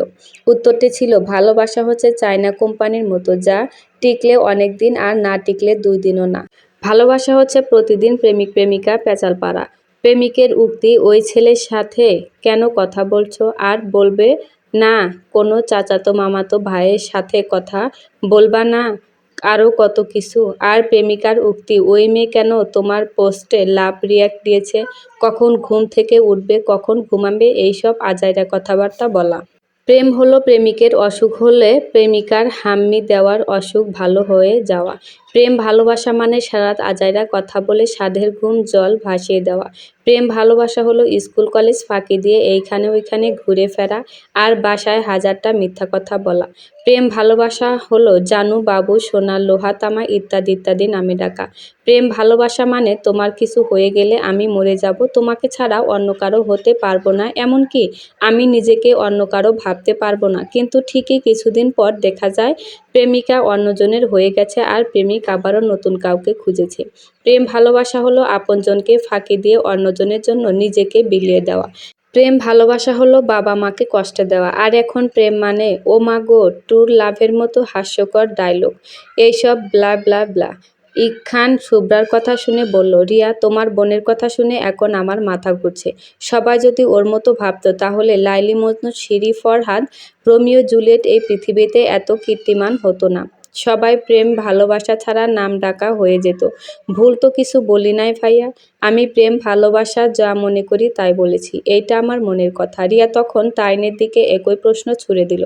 Speaker 1: উত্তরটি ছিল, ভালোবাসা হচ্ছে চায়না কোম্পানির মতো, যা টিকলে অনেক দিন আর না টিকলে 2 দিনও না। ভালোবাসা হচ্ছে প্রতিদিন প্রেমিক প্রেমিকা পেঁচাল পাড়া। প্রেমিকের উক্তি, ওই ছেলের সাথে কেন কথা বলছো আর বলবে না, কোনো চাচাতো মামাতো ভাইয়ের সাথে কথা বলবা না, আরও কত কিছু। আর প্রেমিকার উক্তি, ওই মেয়ে কেন তোমার পোস্টে লাভ রিয়াক্ট দিয়েছে, কখন ঘুম থেকে উঠবে, কখন ঘুমাবে, এইসব আজাইরা কথাবার্তা বলা। প্রেম হলো প্রেমিকের অসুখ হলে প্রেমিকার হাম্মি দেওয়ার অসুখ ভালো হয়ে যাওয়া। প্রেম ভালোবাসা মানে সারাত আজাইরা কথা বলে সাধের ঘুম জল ভাসিয়ে দেওয়া। প্রেম ভালোবাসা হলো স্কুল কলেজ ফাঁকি দিয়ে এইখানে ওইখানে ঘুরে ফেরা আর বাসায় হাজারটা মিথ্যা কথা বলা। প্রেম ভালোবাসা হলো জানু বাবু সোনা লোহা তামা ইত্যাদি ইত্যাদি নামে ডাকা। প্রেম ভালোবাসা মানে তোমার কিছু হয়ে গেলে আমি মরে যাব, তোমাকে ছাড়া অন্য কারো হতে পারবো না, এমনকি আমি নিজেকে অন্য কারো ভাবতে পারবো না। কিন্তু ঠিকই কিছুদিন পর দেখা যায় প্রেমিকা অন্যজনের হয়ে গেছে আর প্রেমিক আবারও নতুন কাউকে খুঁজেছে। প্রেম ভালোবাসা হলো আপনজনকে ফাঁকি দিয়ে অন্যজনের জন্য নিজেকে বিলিয়ে দেওয়া। প্রেম ভালোবাসা হলো বাবা মাকে কষ্ট দেওয়া। আর এখন প্রেম মানে ও মা গো, ট্রু লাভের মতো হাস্যকর ডায়লগ, এইসব ব্লা ব্লা ব্লা। ইকখান শুভ্রার কথা শুনে বলল, রিয়া, তোমার বোনের কথা শুনে এখন আমার মাথা ঘুরছে। সবাই যদি ওর মতো ভাবতো তাহলে Laili Majnu Siri Farhad Romeo Juliet এই পৃথিবীতে এত কীর্তিমান হতো না। সবাই প্রেম ভালোবাসা ছাড়া নাম ডাকা হয়ে যেত। ভুল তো কিছু বলি নাই ভাইয়া, আমি প্রেম ভালোবাসা যা মনে করি তাই বলেছি, এইটা আমার মনের কথা। রিয়া তখন তারিনের দিকে একই প্রশ্ন ছুড়ে দিল।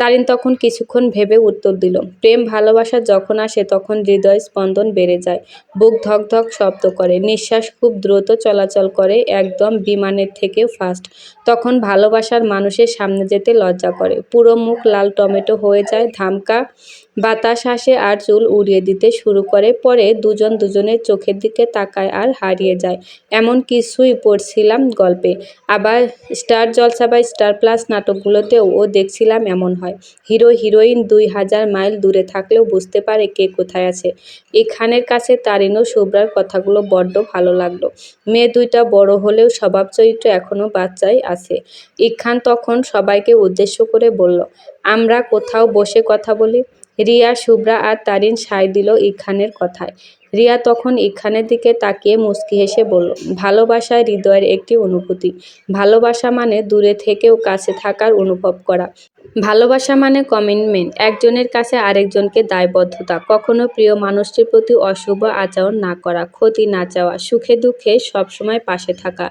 Speaker 1: তারিন তখন কিছুক্ষণ ভেবে উত্তর দিল, প্রেম ভালোবাসা যখন আসে তখন হৃদয় স্পন্দন বেড়ে যায়, বুক ধক ধক শব্দ করে, নিঃশ্বাস খুব দ্রুত চলাচল করে, একদম বিমানের থেকেও ফাস্ট। তখন ভালোবাসার মানুষের সামনে যেতে লজ্জা করে, পুরো মুখ লাল টমেটো হয়ে যায়, ধামকা বাতাস আসে আর চুল উড়িয়ে দিতে শুরু করে। পরে দুজন দুজনের চোখের দিকে তাকায় আর হারিয়ে যায়। এমন কিছুই পড়ছিলাম গল্পে। আবার স্টার জলসা বা স্টার প্লাস নাটকগুলোতেও ও দেখছিলাম এমন হয়। হিরো হিরোইন 2000 মাইল দূরে থাকলেও বুঝতে পারে কে কোথায় আছে। ইকখানের কাছে তারিন ও শুভ্রার কথাগুলো বড্ড ভালো লাগলো। মেয়ে দুইটা বড় হলেও স্বভাব চরিত্র এখনো বাচ্চাই আছে। ইকখান তখন সবাইকে উদ্দেশ্য করে বলল, আমরা কোথাও বসে কথা বলি। রিয়া, শুভ্রা আর তারিন সায় দিল ইকখানের কথায়। রিয়া তখন ইকখানের দিকে তাকিয়ে মুচকি হেসে বলল, ভালোবাসা হৃদয়ের একটি অনুভূতি। ভালোবাসা মানে দূরে থেকেও কাছে থাকার অনুভব করা। ভালোবাসা মানে কমিটমেন্ট, একজনের কাছে আরেকজনকে দায়বদ্ধতা, কখনো প্রিয় মানুষটির প্রতি অশুভ আচরণ না করা, ক্ষতি না চাওয়া, সুখে দুঃখে সবসময় পাশে থাকা,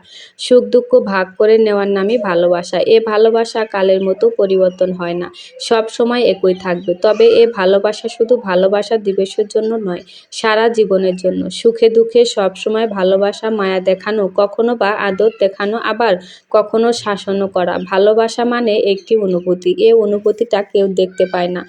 Speaker 1: সুখ দুঃখ ভাগ করে নেওয়ার নামই ভালোবাসা। এ ভালোবাসা কালের মতো পরিবর্তন হয় না, সব সময় একই থাকবে। তবে এ ভালোবাসা শুধু ভালোবাসা দিবসের জন্য নয়, সারা জীবনের জন্য। সুখে দুঃখে সবসময় ভালোবাসা, মায়া দেখানো, কখনো বা আদর দেখানো, আবার কখনো শাসনও করা। ভালোবাসা মানে একটি অনুভূতি, এ অনুভূতিটা কেউ দেখতে পায় না,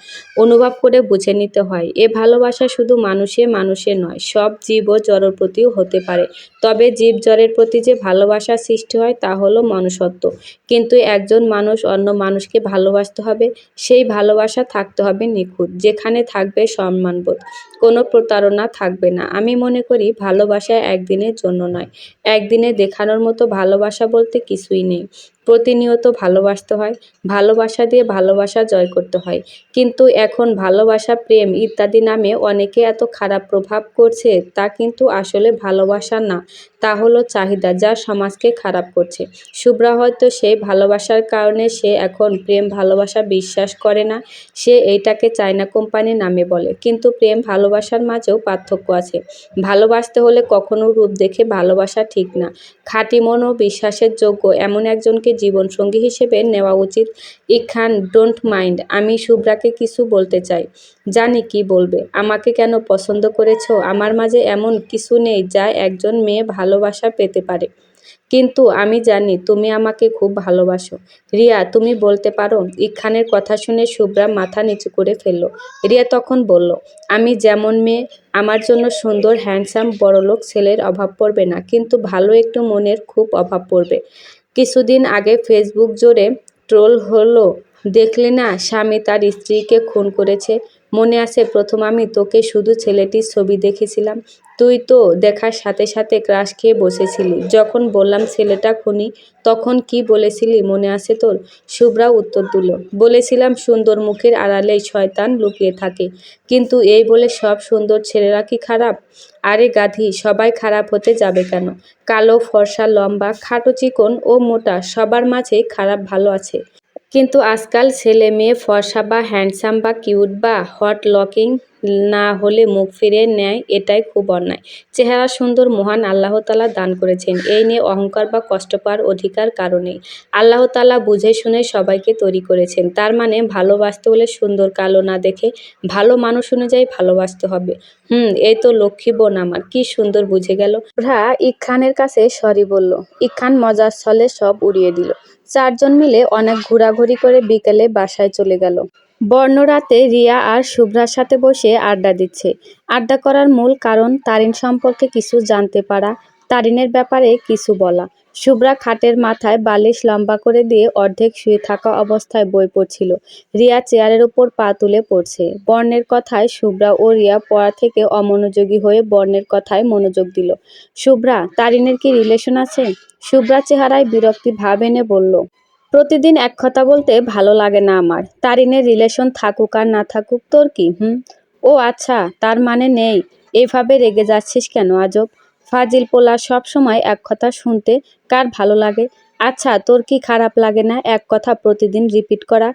Speaker 1: অনুভব করে বুঝে নিতে হয়। এ ভালোবাসা শুধু মানুষে মানুষে নয়, সব জীব ও জড়ের প্রতিও হতে পারে। তবে জীব জড়ের প্রতি যে ভালোবাসা সৃষ্টি হয় তা হলো মনুষ্যত্ব। কিন্তু একজন মানুষ অন্য মানুষকে ভালোবাসতে হবে, সেই ভালোবাসা থাকতে হবে নিখুঁত, যেখানে থাকবে সম্মানবোধ, কোনো প্রতারণা থাকবে না। আমি মনে করি ভালোবাসা একদিনের জন্য নয়, একদিনে দেখানোর মতো ভালোবাসা বলতে কিছুই নেই। প্রতিনিয়ত ভালোবাসতে হয়, ভালোবাসা দিয়ে ভালোবাসা জয় করতে হয়। কিন্তু এখন ভালোবাসা, প্রেম ইত্যাদি নামে অনেকে এত খারাপ প্রভাব করছে, তা কিন্তু আসলে ভালোবাসা না, তা হলো চাহিদা, যা সমাজকে খারাপ করছে। শুভ্রা হয়তো সেই ভালোবাসার কারণে সে এখন প্রেম ভালোবাসা বিশ্বাস করে না, সে এইটাকে চায়না কোম্পানি নামে বলে। কিন্তু প্রেম ভালোবাসার মাঝেও পার্থক্য আছে। ভালোবাসতে হলে কখনো রূপ দেখে ভালোবাসা ঠিক না, খাঁটি মন ও বিশ্বাসের যোগ্য এমন একজনকে জীবনসঙ্গী হিসেবে নেওয়া উচিত। ইখান ডোন্ট মাইন্ড, আমি শুভ্রাকে কিছু বলতে চাই। জানি কি বলবে। আমাকে কেন পছন্দ করেছ? আমার মাঝে এমন কিছু নেই যা একজন মেয়ে ভালোবাসা পেতে পারে, কিন্তু আমি জানি তুমি আমাকে খুব ভালোবাসো। রিয়া, তুমি বলতে পারো? ইখানের কথা শুনে শুভ্রা মাথা নিচু করে ফেলল। রিয়া তখন বলল, আমি যেমন মেয়ে, আমার জন্য সুন্দর হ্যান্ডসাম বড়লোক ছেলের অভাব পড়বে না, কিন্তু ভালো একটু মনের খুব অভাব পড়বে। কিছুদিন আগে ফেসবুক জুড়ে ট্রোল হলো, দেখলি না স্বামী তার স্ত্রীকে খুন করেছে? মনে আছে প্রথম আমি তোকে শুধু ছেলেটির ছবি দেখেছিলাম, তুই তো দেখার সাথে সাথে ক্রাশ খেয়ে বসেছিলি। যখন বললাম ছেলেটা খুনি, তখন কি বলেছিলি মনে আছে তোর? শুভ্রা উত্তর দিল, বলেছিলাম সুন্দর মুখের আড়ালেই শয়তান লুকিয়ে থাকে। কিন্তু এই বলে সব সুন্দর ছেলেরা কি খারাপ? আরে গাধি, সবাই খারাপ হতে যাবে কেন? কালো, ফর্সা, লম্বা, খাটো, চিকন ও মোটা, সবার মাঝেই খারাপ ভালো আছে। কিন্তু আজকাল ছেলে মেয়ে ফর্সা বা হ্যান্ডসাম বা কিউট বা হট লকিং না হলে মুখ ফিরিয়ে নেয়, এটাই খুব অন্যায়। চেহারা সুন্দর মহান আল্লাহ তাআলা দান করেছেন, এই নিয়ে অহংকার বা কষ্ট পাওয়ার অধিকার কারো নেই। আল্লাহ তাআলা বুঝে শুনে সবাইকে তৈরি করেছেন, তার মানে ভালোবাসতে হলে সুন্দর কালো না দেখে ভালো মানুষ অনুযায়ী ভালোবাসতে হবে। এই তো লক্ষ্মী বোন আমার, কি সুন্দর বুঝে গেল। শুভ্রা ইখানের কাছে সরি বলল। ইখান মজার ছলে সব উড়িয়ে দিল। চারজন মিলে অনেক ঘোরাঘুরি করে বিকেলে বাসায় চলে গেল। বর্ণরাতে রিয়া আর শুভ্রার সাথে বসে আড্ডা দিচ্ছে। আড্ডা করার মূল কারণ তারিন সম্পর্কে কিছু জানতে পারা, তারিনের ব্যাপারে কিছু বলা। শুভ্রা খাটের মাথায় বালিশ লম্বা করে দিয়ে অর্ধেক শুয়ে থাকা অবস্থায় বই পড়ছিল। রিয়া চেয়ারের উপর পা তুলে পড়ছে। বর্ণের কথায় শুভ্রা ও রিয়া পড়া থেকে অমনোযোগী হয়ে বর্ণের কথায় মনোযোগ দিল। শুভ্রা, তারিনের কি রিলেশন আছে? শুভ্রা চেহারায় বিরক্তি ভাব এনে বলল, প্রতিদিন এক কথা বলতে ভালো লাগে না আমার। তারিনের রিলেশন থাকুক আর না থাকুক তোর কি? ও আচ্ছা, তার মানে নেই। এভাবে রেগে যাচ্ছিস কেন আজব? ফাজিল পোলা, সব সময় এক কথা শুনতে কার ভালো লাগে? আচ্ছা, তোর কি খারাপ লাগে না এক কথা প্রতিদিন রিপিট করা?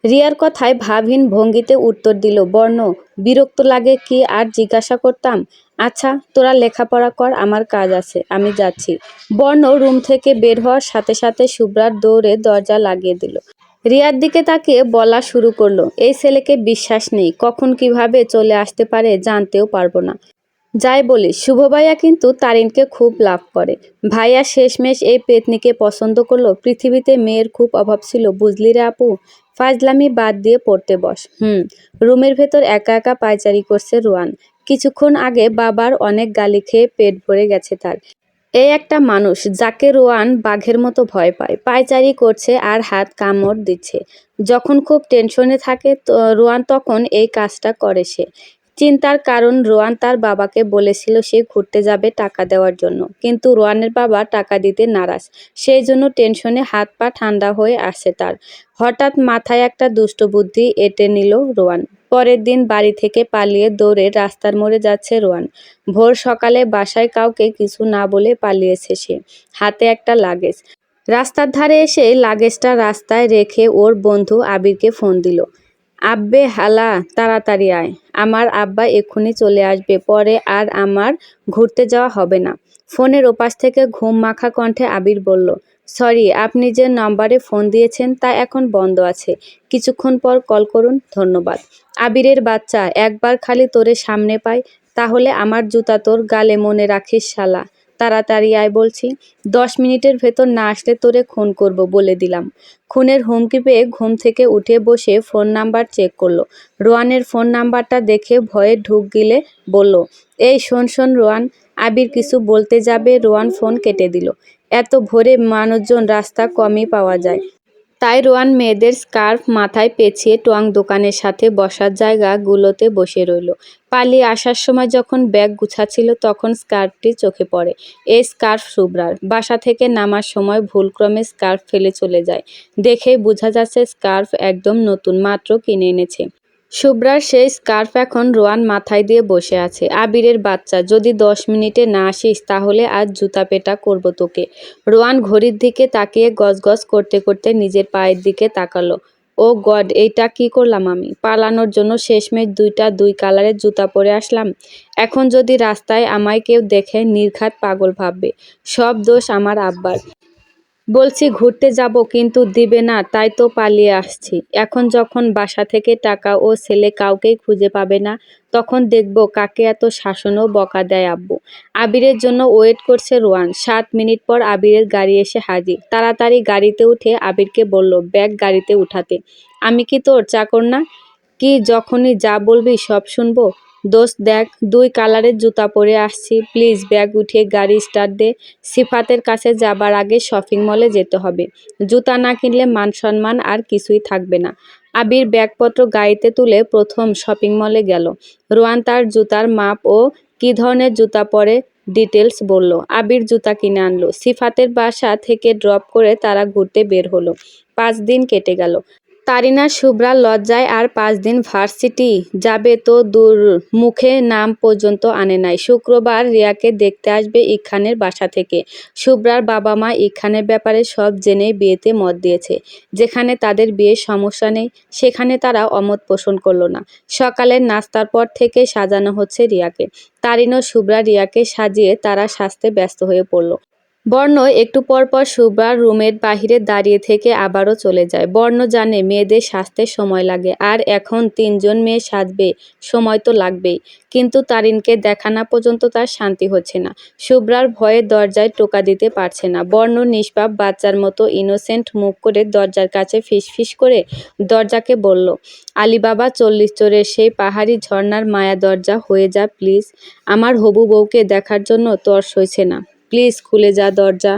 Speaker 1: রিয়ার কথায় ভাবহীন ভঙ্গিতে উত্তর দিল বর্ণ। বিরক্ত লাগে কি আর জিজ্ঞাসা করতাম। আচ্ছা, তোরা লেখাপড়া কর, আমার কাজ আছে, আমি যাচ্ছি। বর্ণ রুম থেকে বের হওয়ার সাথে সাথে শুভ্রার দৌড়ে দরজা লাগিয়ে দিল। রিয়ার দিকে তাকিয়ে বলা শুরু করলো, এই ছেলেকে বিশ্বাস নেই, কখন কিভাবে চলে আসতে পারে জানতেও পারবো না। যাই বলিস, শুভ ভাইয়া কিন্তু তারিনকে খুব লাভ করে। ভাইয়া শেষমেশ এই পেতনিকে পছন্দ করলো। পৃথিবীতে মেয়ের খুব অভাব ছিল, বুঝলি রে আপু। ফাজলামি বাদ দিয়ে পড়তে বস। রুমের ভেতর একা একা পায়চারি করছে রোয়ান। কিছুক্ষণ আগে বাবার অনেক গালি খেয়ে পেট ভরে গেছে তার। এই একটা মানুষ যাকে রোয়ান বাঘের মতো ভয় পায়, পায়চারি করছে আর হাত কামড় দিচ্ছে। যখন খুব টেনশনে থাকে রোয়ান তখন এই কাজটা করে সে। চিন্তার কারণ, রোয়ান তার বাবাকে বলেছিল সে ঘুরতে যাবে টাকা দেওয়ার জন্য, কিন্তু রোয়ানের বাবা টাকা দিতে নারাজ। সেই জন্য টেনশনে হাত পা ঠান্ডা হয়ে আসে তার। হঠাৎ মাথায় একটা দুষ্ট বুদ্ধি এঁটে নিল রোয়ান। পরের দিন বাড়ি থেকে পালিয়ে দৌড়ে রাস্তার মোড়ে যাচ্ছে রোয়ান। ভোর সকালে বাসায় কাউকে কিছু না বলে পালিয়েছে সে, হাতে একটা লাগেজ। রাস্তার ধারে এসে লাগেজটা রাস্তায় রেখে ওর বন্ধু আবিরকে ফোন দিল। আব্বে হালা, তাড়াতাড়ি আয়, আমার আব্বা এক্ষুনি চলে আসবে, পরে আর আমার ঘুরতে যাওয়া হবে না। ফোনের ওপাশ থেকে ঘুম মাখা কণ্ঠে আবির বলল, সরি, আপনি যে নম্বরে ফোন দিয়েছেন তা এখন বন্ধ আছে, কিছুক্ষণ পর কল করুন, ধন্যবাদ। আবিরের বাচ্চা, একবার খালি তোরে সামনে পাই, তাহলে আমার জুতা তোর গালে, মনে রাখিস শালা। তাড়াতাড়ি আয় বলছি, 10 মিনিটের ভেতর না আসলে তোরে খুন করব বলে দিলাম। খুনের হুমকি পেয়ে ঘুম থেকে উঠে বসে ফোন নাম্বার চেক করলো। রোয়ানের ফোন নাম্বারটা দেখে ভয়ে ঢুক গিলে বলল, এই শোন শোন রোয়ান। আবির কিছু বলতে যাবে, রোয়ান ফোন কেটে দিল। এত ভোরে মানুষজন রাস্তা কমই পাওয়া যায়, তাই রোয়ান মেয়েদের স্কার্ফ মাথায় পেঁচিয়ে টং দোকানের সাথে বসার জায়গাগুলোতে বসে রইল। পালিয়ে আসার সময় যখন ব্যাগ গুছাচ্ছিল তখন স্কার্ফটি চোখে পড়ে। এই স্কার্ফ শুভ্রার। বাসা থেকে নামার সময় ভুলক্রমে স্কার্ফ ফেলে চলে যায়। দেখেই বোঝা যাচ্ছে স্কার্ফ একদম নতুন, মাত্র কিনে এনেছে। শুভ্রার সেই স্কার্ফ এখন রোয়ান মাথায় দিয়ে বসে আছে। আবিরের বাচ্চা, যদি 10 মিনিটে না আসিস তাহলে আজ জুতা পেটা করব তোকে। রোয়ান ঘড়ির দিকে তাকিয়ে গজগজ করতে করতে নিজের পায়ের দিকে তাকালো। ও গড, এইটা কি করলাম আমি? পালানোর জন্য শেষমেশ দুই কালারের জুতা পরে আসলাম। এখন যদি রাস্তায় আমায় কেউ দেখে নির্ঘাত পাগল ভাববে। সব দোষ আমার আব্বার। বলছি ঘুরতে যাব কিন্তু দিবে না, তাই তো পালিয়ে আসছি। এখন যখন বাসা থেকে টাকা ও ছেলে কাউকেই খুঁজে পাবে না, তখন দেখব কাকে এত শাসন ও বকা দেয় আব্বু। আবিরের জন্য ওয়েট করছে রোয়ান। 7 মিনিট পর আবিরের গাড়ি এসে হাজির। তাড়াতাড়ি গাড়িতে উঠে আবিরকে বলল ব্যাগ গাড়িতে উঠাতে। আমি কি তোর চাকর না, কি যখনই যা বলবি সব শুনবো? দোস্ত দেখ, 2 কালারের জুতা পরে আসছি, প্লিজ ব্যাগ উঠিয়ে গাড়ি স্টার্ট দে। সিফাতের কাছে যাবার আগে শপিং মলে যেতে হবে, জুতা না কিনলে মান সম্মান আর কিছুই থাকবে না। আবির ব্যাগপত্র গাড়িতে তুলে প্রথম শপিং মলে গেল। রোয়ান তার জুতার মাপ ও কী ধরনের জুতা পরে ডিটেলস বলল। আবির জুতা কিনে আনলো। সিফাতের বাসা থেকে ড্রপ করে তারা ঘুরতে বের হলো। 5 দিন কেটে গেল। তারিনা শুভ্রা লজ্জায় আর 5 দিন ভার্সিটি যাবে তো দূর, মুখে নাম পর্যন্ত আনে নাই। শুক্রবার রিয়াকে দেখতে আসবে ইকখানের বাসা থেকে। শুভ্রার বাবা মা ইকখানের ব্যাপারে সব জেনেই বিয়েতে মত দিয়েছে। যেখানে তাদের বিয়ের সমস্যা নেই, সেখানে তারা অমত পোষণ করলো না। সকালের নাস্তার পর থেকে সাজানো হচ্ছে রিয়াকে। তারিন ও শুভ্রা রিয়াকে সাজিয়ে তারা সাজতে ব্যস্ত হয়ে পড়ল। বর্ণ একটু পর পর শুভ্রার রুমের বাহিরে দাঁড়িয়ে থেকে আবারও চলে যায়। বর্ণ জানে মেয়েদের সাজতে সময় লাগে, আর এখন 3জন মেয়ে সাজবে, সময় তো লাগবেই। কিন্তু তারিনকে দেখা না পর্যন্ত তার শান্তি হচ্ছে না। শুভ্রার ভয়ে দরজায় টোকা দিতে পারছে না। বর্ণ নিষ্পাপ বাচ্চার মতো ইনোসেন্ট মুখ করে দরজার কাছে ফিসফিস করে দরজাকে বলল, আলিবাবা 40 চোরের সেই পাহাড়ি ঝর্ণার মায়া দরজা হয়ে যা প্লিজ, আমার হবু বউকে দেখার জন্য তর সইছে না, প্লিজ খুলে যা দরজা।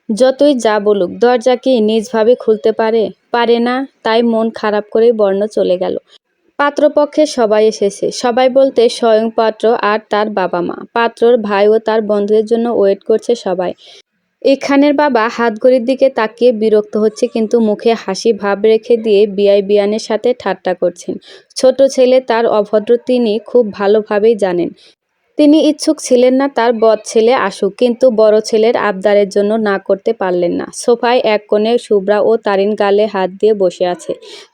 Speaker 1: যতই যা বলুক, দরজা কি নিজভাবে খুলতে পারে? পারে না, তাই মন খারাপ করেই বর্ণ চলে গেল। পাত্রপক্ষে সবাই এসেছে। সবাই বলতে স্বয়ং পাত্র আর তার বাবা মা, পাত্রর ভাই ও তার বন্ধুদের জন্য ওয়েট করছে সবাই। ইখানের বাবা হাতঘড়ির দিকে তাকিয়ে বিরক্ত হচ্ছে, কিন্তু মুখে হাসি ভাব রেখে দিয়ে বিআই বিয়ানের সাথে ঠাট্টা করছেন। ছোট ছেলে তার অভদ্র তিনি খুব ভালোভাবেই জানেন। তিনি ইচ্ছুক ছিলেন না তার বদ ছেলে আসুক, কিন্তু বড় ছেলের আবদারের জন্য না করতে পারলেন না। সোফায় এক কোণে শুভ্রা ও তারিন গালে হাত দিয়ে বসে আছে।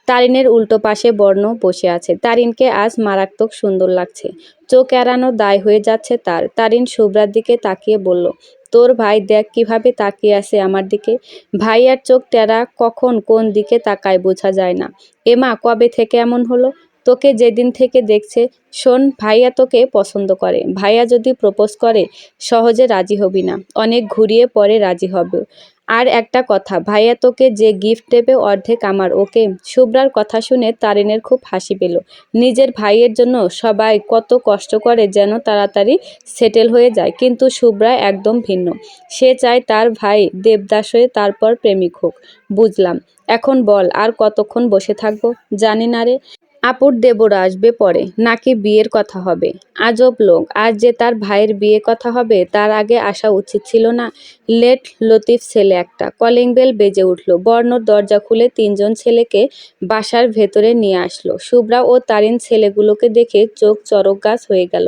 Speaker 1: তারিনের উল্টো পাশে বর্ণ বসে আছে। তারিনকে আজ মারাত্মক সুন্দর লাগছে। চোখ এড়ানো দায় হয়ে যাচ্ছে তার। তারিন শুভ্রার দিকে তাকিয়ে বলল, তোর ভাই দেখ কিভাবে তাকিয়ে আছে আমার দিকে। ভাইয়ার চোখ টেরা, কখন কোন দিকে তাকায় বোঝা যায় না। এমা, কবে থেকে এমন হলো? তোকে যেদিন থেকে দেখছে। শোন, ভাইয়া তোকে পছন্দ করে। ভাইয়া যদি প্রপোজ করে, সহজে রাজি হবি না, অনেক ঘুরিয়ে পরে রাজি হবে। আর একটা কথা, ভাইয়া তোকে যে গিফট দেবে অর্ধেক আমার, ওকে? শুভ্রার কথা শুনে তারিনের খুব হাসি পেল। নিজের ভাইয়ের জন্য সবাই কত কষ্ট করে যেন তাড়াতাড়ি সেটেল হয়ে যায়, কিন্তু শুভ্রা একদম ভিন্ন। সে চায় তার ভাই দেবদাস হয়ে তারপর প্রেমিক হোক। বুঝলাম। এখন বল, আর কতক্ষণ বসে থাকবো? জানি না রে। আপুর দেবর আসবে পরে, নাকি বিয়ের কথা হবে? আজব লোক, আজ যে তার ভাইয়ের বিয়ে কথা হবে তার আগে আসা উচিত ছিল না? লেট লতিফ ছেলে একটা। কলিং বেল বেজে উঠল। বর্ণ দরজা খুলে 3জন ছেলেকে বাসার ভেতরে নিয়ে আসলো। শুভ্রা ও তারিন ছেলেগুলোকে দেখে চোখ চড়ক গাছ হয়ে গেল।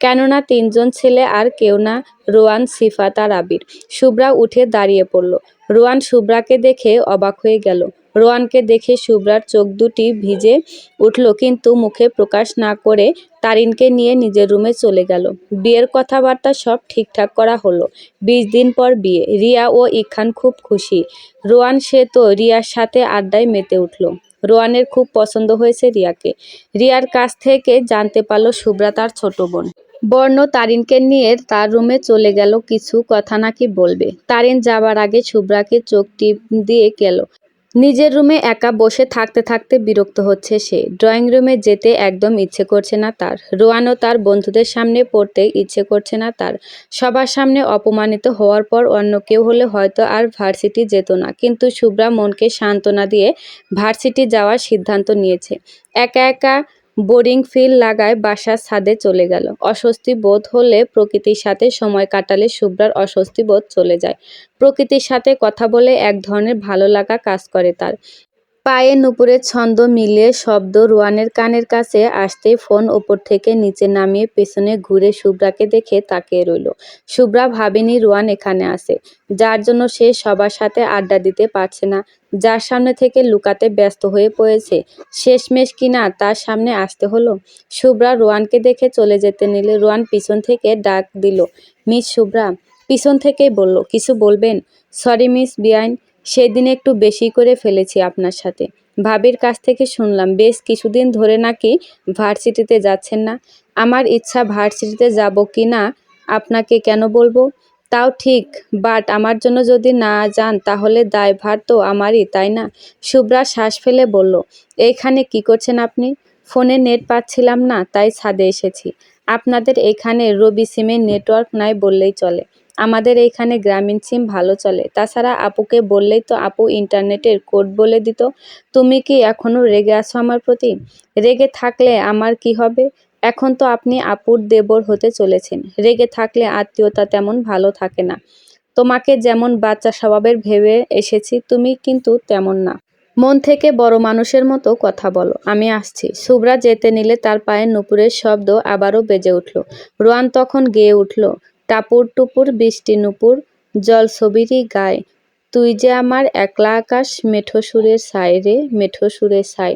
Speaker 1: কেননা 3জন ছেলে আর কেউ না, রোয়ান, সিফাত আর আবির। শুভ্রা উঠে দাঁড়িয়ে পড়ল। রোয়ান শুভ্রাকে দেখে অবাক হয়ে গেল। রোয়ানকে দেখে শুভ্রার চোখ দুটি ভিজে উঠল, কিন্তু মুখে প্রকাশ না করে তারিনকে নিয়ে নিজের রুমে চলে গেল। বিয়ের কথাবার্তা সব ঠিকঠাক করা হলো। 20 দিন পর বিয়ে। রিয়া ও ইখান খুব খুশি। রোয়ান, সে তো রিয়ার সাথে আড্ডায় মেতে উঠল। রোয়ানের খুব পছন্দ হয়েছে রিয়াকে। রিয়ার কাছ থেকে জানতে পারল শুভ্রা তার ছোট বোন। বর্ণ তারিনকে নিয়ে তার রুমে চলে গেল, কিছু কথা নাকি বলবে। তারিন যাবার আগে শুভ্রাকে চোখ টিপ দিয়ে গেল। নিজের রুমে একা বসে থাকতে থাকতে বিরক্ত হচ্ছে সে। ড্রয়িং রুমে যেতে একদম ইচ্ছে করছে না তার। রোয়ানও তার বন্ধুদের সামনে পড়তে ইচ্ছে করছে না তার। সবার সামনে অপমানিত হওয়ার পর অন্য কেউ হলে হয়তো আর ভার্সিটি যেত না, কিন্তু শুভ্রা মনকে সান্ত্বনা দিয়ে ভার্সিটি যাওয়ার সিদ্ধান্ত নিয়েছে। একা একা বোরিং ফিল লাগায় বাসার ছাদে চলে গেল। অস্বস্তি বোধ হলে প্রকৃতির সাথে সময় কাটালে শুভ্রার অস্বস্তি বোধ চলে যায়। প্রকৃতির সাথে কথা বলে এক ধরনের ভালো লাগা কাজ করে তার। পায়ে নুপুরের ছন্দ মিলিয়ে শব্দ রোয়ানের কানের কাছে আসতেই ফোন ওপর থেকে নিচে নামিয়ে পেছনে ঘুরে শুভ্রাকে দেখে তাকিয়ে রইল। শুভ্রা ভাবেনি রোয়ান এখানে আছে, যার জন্য সে সবার সাথে আড্ডা দিতে পারছে না, যার সামনে থেকে লুকাতে ব্যস্ত হয়ে পড়েছে, শেষমেশ কিনা তার সামনে আসতে হলো। শুভ্রা রোয়ানকে দেখে চলে যেতে নিলে রোয়ান পিছন থেকে ডাক দিল, মিস শুভ্রা। পিছন থেকেই বলল, কিছু বলবেন? সরি মিস বিয়াইন। সেদিন একটু বেশি করে ফেলেছি আপনার সাথে। ভাবির কাছ থেকে শুনলাম বেশ কিছুদিন ধরে নাকি ভার্সিটিতে যাচ্ছেন না। আমার ইচ্ছা ভার্সিটিতে যাব কি না আপনাকে কেন বলবো? তাও ঠিক, বাট আমার জন্য যদি না যান তাহলে দায়ভার তো আমারই, তাই না? শুভ্রা শ্বাস ফেলে বলল, এইখানে কি করছেন আপনি? ফোনে নেট পাচ্ছিলাম না, তাই ছাদে এসেছি। আপনাদের এখানে রবি সিমের নেটওয়ার্ক নাই বললেই চলে। আমাদের এইখানে গ্রামীণ সিম ভালো চলে। তাছাড়া আপুকে বললেই তো আপু ইন্টারনেটের কোড বলে দিত। তুমি কি এখনো রেগে আছো আমার প্রতি? রেগে থাকলে আমার কি হবে? এখন তো আপনি আপুর দেবর হতে চলেছেন। রেগে থাকলে আত্মীয়তা তেমন ভালো থাকে না। তোমাকে যেমন বাচ্চা স্বভাবের ভেবে এসেছি তুমি কিন্তু তেমন না। মন থেকে বড় মানুষের মতো কথা বলো। আমি আসছি। শুভ্রা যেতে নিলে তার পায়ে নুপুরের শব্দ আবারও বেজে উঠল। রোয়ান তখন গেয়ে উঠল, টাপুর টুপুর বৃষ্টি নুপুর জলছবিরই গায়, তুই যে আমার একলা আকাশ মেঠো সুরের ছাই রে মেঠো সুরের ছাই।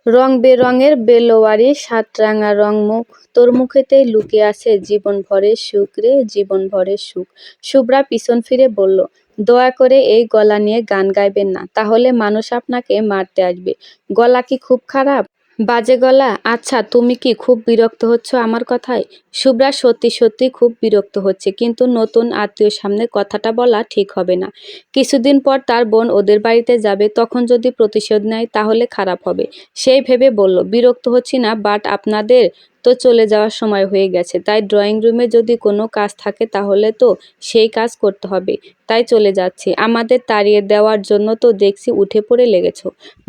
Speaker 1: রং বেরঙের বেলোয়ারি সাতরাঙা রং মুখ, তোর মুখেতেই লুকিয়ে আছে জীবন ভরের সুখ রে জীবন ভরের সুখ। শুভ্রা পিছন ফিরে বলল, দয়া করে এই গলা নিয়ে গান গাইবেন না, তাহলে মানুষ আপনাকে মারতে আসবে। গলা কি খুব খারাপ? বাজে গলা? আচ্ছা, তুমি কি খুব বিরক্ত হচ্ছ আমার কথায়? শুভ্রা সত্যি সত্যি খুব বিরক্ত হচ্ছে, কিন্তু নতুন আত্মীয়র সামনে কথাটা বলা ঠিক হবে না। কিছুদিন পর তার বোন ওদের বাড়িতে যাবে, তখন যদি প্রতিশোধ নেয় তাহলে খারাপ হবে। সেই ভেবে বলল, বিরক্ত হচ্ছি না, বাট আপনাদের তো চলে যাওয়ার সময় হয়ে গেছে, তাই ড্রয়িং রুমে যদি কোনো কাজ থাকে তাহলে তো সেই কাজ করতে হবে, তাই চলে যাচ্ছি। আমাদের তাড়িয়ে দেওয়ার জন্য তো দেখছি উঠে পড়ে লেগেছ।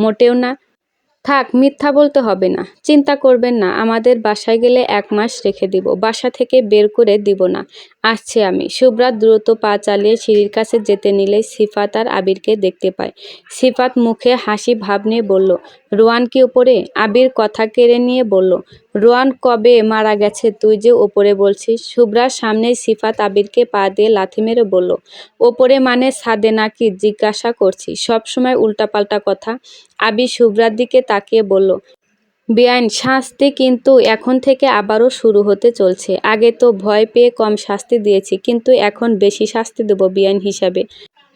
Speaker 1: মোটেও না। থাক, মিথ্যা বলতে হবে না। চিন্তা করবেন না, আমাদের বাসায় গেলে 1 মাস রেখে দিব, বাসা থেকে বের করে দিব না। আসছি আমি। শুভ্রা দ্রুত পা চালিয়ে সিঁড়ির কাছে যেতে নিলেই সিফাত আর আবিরকে দেখতে পায়। সিফাত মুখে হাসি ভাব নিয়ে বলল, রোয়ান কি ওপরে? আবির কথা কেড়ে নিয়ে বলল, রোয়ান কবে মারা গেছে তুই যে ওপরে বলছিস? শুভ্রার সামনেই সিফাত আবিরকে পা দিয়ে লাথি মেরে বলল, ওপরে মানে ছাদে নাকি জিজ্ঞাসা করছি? সবসময় উল্টাপাল্টা কথা। আবির শুভ্রার দিকে তাকিয়ে বলল, বেআইন শাস্তি কিন্তু এখন থেকে আবারও শুরু হতে চলছে। আগে তো ভয় পেয়ে কম শাস্তি দিয়েছি, কিন্তু এখন বেশি শাস্তি দেব বেআইন হিসাবে।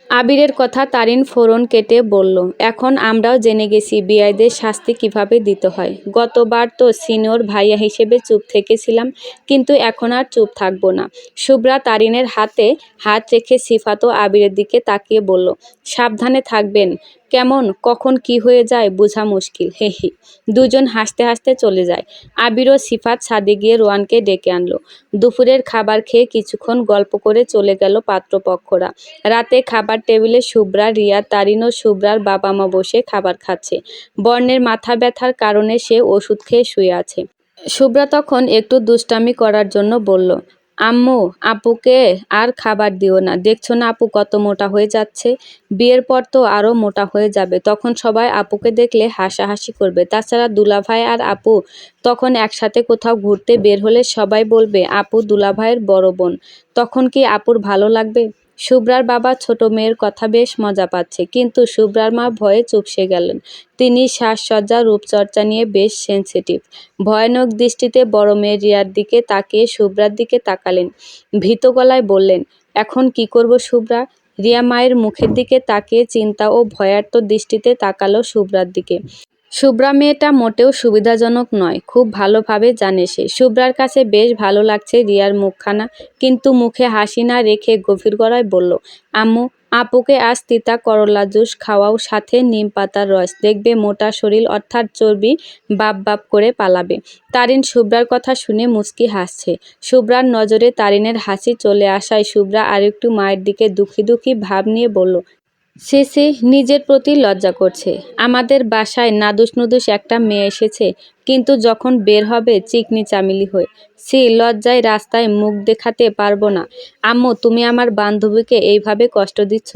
Speaker 1: আবিরের কথা তারিন ফোড়ন কেটে বলল, এখন আমরাও জেনে গেছি বিয়াইদের শাস্তি কিভাবে দিতে হয়। গতবার তো সিনিয়র ভাইয়া হিসেবে চুপ থেকেছিলাম, কিন্তু এখন আর চুপ থাকবো না। শুভ্রা তারিনের হাতে হাত রেখে সিফাত ও আবিরের দিকে তাকিয়ে বলল, সাবধানে থাকবেন। কেমন কখন কি হয়ে যায় বোঝা মুশকিল, হে হি। দুজন হাসতে হাসতে চলে যায়। আবির ও সিফাত ছাদে গিয়ে রোয়ানকে ডেকে আনলো। দুপুরের খাবার খেয়ে কিছুক্ষণ গল্প করে চলে গেল পাত্রপক্ষরা। রাতে খাবার টেবিলে শুভ্রা, রিয়া, তারিন ও শুভ্রার বাবা মা বসে খাবার খাচ্ছে। বর্ণের মাথা ব্যথার কারণে সে ওষুধ খেয়ে শুয়ে আছে। শুভ্রা তখন একটু দুষ্টামি করার জন্য বলল, আম্মু, আপুকে আর খাবার দিও না, দেখছো না আপু কত মোটা হয়ে যাচ্ছে। বিয়ের পর তো আরো মোটা হয়ে যাবে, তখন সবাই আপুকে দেখলে হাসাহাসি করবে। তাছাড়া দুলাভাই আর আপু তখন একসাথে কোথাও ঘুরতে বের হলে সবাই বলবে আপু দুলাভাইয়ের বড় বোন, তখন কি আপুর ভালো লাগবে? শুভ্রার বাবা ছোট মেয়ের কথা বেশ মজা পাচ্ছে, কিন্তু শুভ্রার মা ভয়ে চুপসে গেলেন। তিনি সাজসজ্জা রূপচর্চা নিয়ে বেশ সেনসিটিভ। ভয়ানক দৃষ্টিতে বড় মেয়ে রিয়ার দিকে তাকিয়ে শুভ্রার দিকে তাকালেন। ভীত গলায় বললেন, এখন কি করব শুভ্রা? রিয়া মায়ের মুখের দিকে তাকিয়ে চিন্তা ও ভয়ার্ত দৃষ্টিতে তাকালো শুভ্রার দিকে। শুভ্রা মেয়েটা মোটেও সুবিধাজনক নয়, খুব ভালোভাবে জানে সে। শুভ্রার কাছে বেশ ভালো লাগছে রিয়ার মুখখানা, কিন্তু মুখে হাসি না রেখে গভীর গলায় বলল, আম্মু, আপুকে আজ তিতা করলা জুস খাওয়াও, সাথে নিম পাতার রস, দেখবে মোটা শরীর অর্থাৎ চর্বি বাপ বাপ করে পালাবে। তারিন শুভ্রার কথা শুনে মুচকি হাসছে। শুভ্রার নজরে তারিনের হাসি চলে আসায় শুভ্রা আরেকটু মায়ের দিকে দুঃখী দুঃখী ভাব নিয়ে বলল, সে নিজের প্রতি লজ্জা করছে। আমাদের বাসায় নাদুস নুদুস একটা মেয়ে এসেছে, কিন্তু যখন বের হবে চিকনি চামেলি হয়ে। লজ্জায় রাস্তায় মুখ দেখাতে পারবো না। আম্মু, তুমি আমার বান্ধবীকে এইভাবে কষ্ট দিচ্ছ।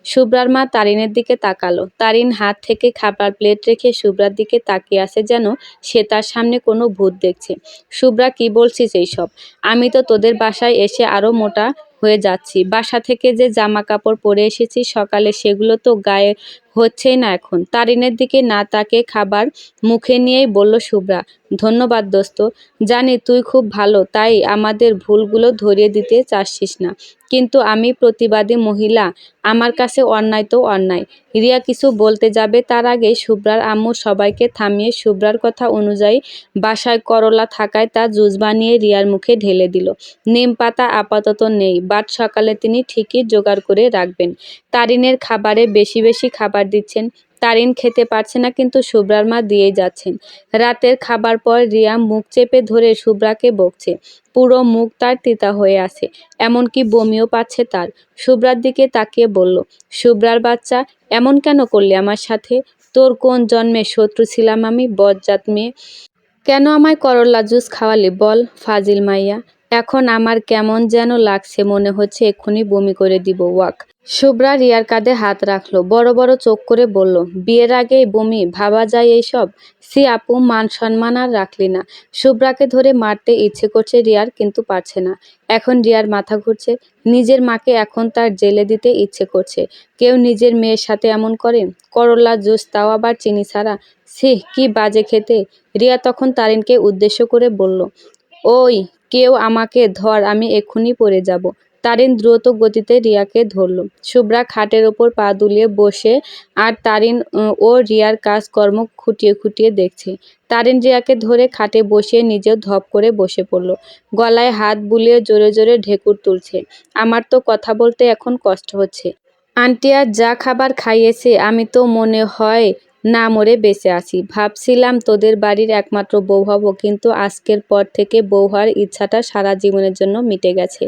Speaker 1: শুভ্রার মা তারিনের দিকে তাকালো। তারিন হাত থেকে খাবার প্লেট রেখে শুভ্রার দিকে তাকিয়ে আছে, যেন সে তার সামনে কোনো ভূত দেখছে। শুভ্রা, কি বলছিস এইসব? আমি তো তোদের বাসায় এসে আরো মোটা হয়ে যাচ্ছি। বাসা থেকে যে জামা কাপড় পরে এসেছি সকালে, সেগুলো তো গায়ে হচ্ছেই না এখন। তারিনের দিকে না তাকিয়ে খাবার মুখে নিয়েই বলল শুভ্রা, ধন্যবাদ দোস্ত। জানি তুই খুব ভালো, তাই আমাদের ভুলগুলো ধরিয়ে দিতে চাচ্ছিস না। কিন্তু আমি প্রতিবাদী মহিলা, আমার কাছে অন্যায় তো অন্যায়। রিয়া কিছু বলতে যাবে তার আগে শুভ্রার আম্মু সবাইকে থামিয়ে শুভ্রার কথা অনুযায়ী বাসায় করলা থাকায় তা জুস বানিয়ে রিয়ার মুখে ঢেলে দিল। নিম পাতা আপাতত নেই, বাট সকালে তিনি ঠিকই জোগাড় করে রাখবেন। তারিনের খাবারে বেশি বেশি খাবার দিচ্ছেন। তারিন খেতে পারছে না, কিন্তু শুভ্রার মা দিয়েই যাচ্ছেন। রাতের খাবার পর রিয়া মুখ চেপে ধরে শুভ্রাকে বকছে। পুরো মুখ তার তিতা হয়ে আছে, এমনকি বমিও পাচ্ছে তার। শুভ্রার দিকে তাকিয়ে বলল, শুভ্রার বাচ্চা, এমন কেন করলি আমার সাথে? তোর কোন জন্মে শত্রু ছিলাম আমি, বজ্জাত মেয়ে? কেন আমায় করলা জুস খাওয়ালি বল, ফাজিল মাইয়া? এখন আমার কেমন যেন লাগছে, মনে হচ্ছে এক্ষুনি বমি করে দিব। ওয়াক। শুভ্রা রিয়ার কাঁধে হাত রাখলো, বড় বড় চোখ করে বলল, বিয়ের আগেই বমি, ভাবা যায় এইসব? সি আপু, মান সম্মান আর রাখলি না। শুভ্রাকে ধরে মারতে ইচ্ছে করছে রিয়ার, কিন্তু পারছে না। এখন রিয়ার মাথা ঘুরছে। নিজের মাকে এখন তার জেলে দিতে ইচ্ছে করছে। কেউ নিজের মেয়ের সাথে এমন করে? করলা জুস, তাও আবার চিনি ছাড়া। ছি, কি বাজে খেতে। রিয়া তখন তারিনকে উদ্দেশ্য করে বলল, ওই, কেউ আমাকে ধর, আমি এক্ষুনি পড়ে যাব। তারিন দ্রুত গতিতে রিয়াকে ধরল। শুভ্রা খাটের ওপর পা দুলিয়ে বসে, আর তারিন ও রিয়ার কাজকর্ম খুঁটিয়ে খুঁটিয়ে দেখছে। তারিন রিয়াকে ধরে খাটে বসিয়ে নিজেও ধপ করে বসে পড়ল। গলায় হাত বুলিয়ে জোরে জোরে ঢেকুর তুলছে। আমার তো কথা বলতে এখন কষ্ট হচ্ছে। আন্টি আর যা খাবার খাইয়েছে, আমি তো মনে হয় না মরে বেঁচে আছি। ভাবছিলাম তোদের বাড়ির একমাত্র বউ হব, কিন্তু আজকের পর থেকে বউ হওয়ার ইচ্ছাটা সারা জীবনের জন্য মিটে গেছে।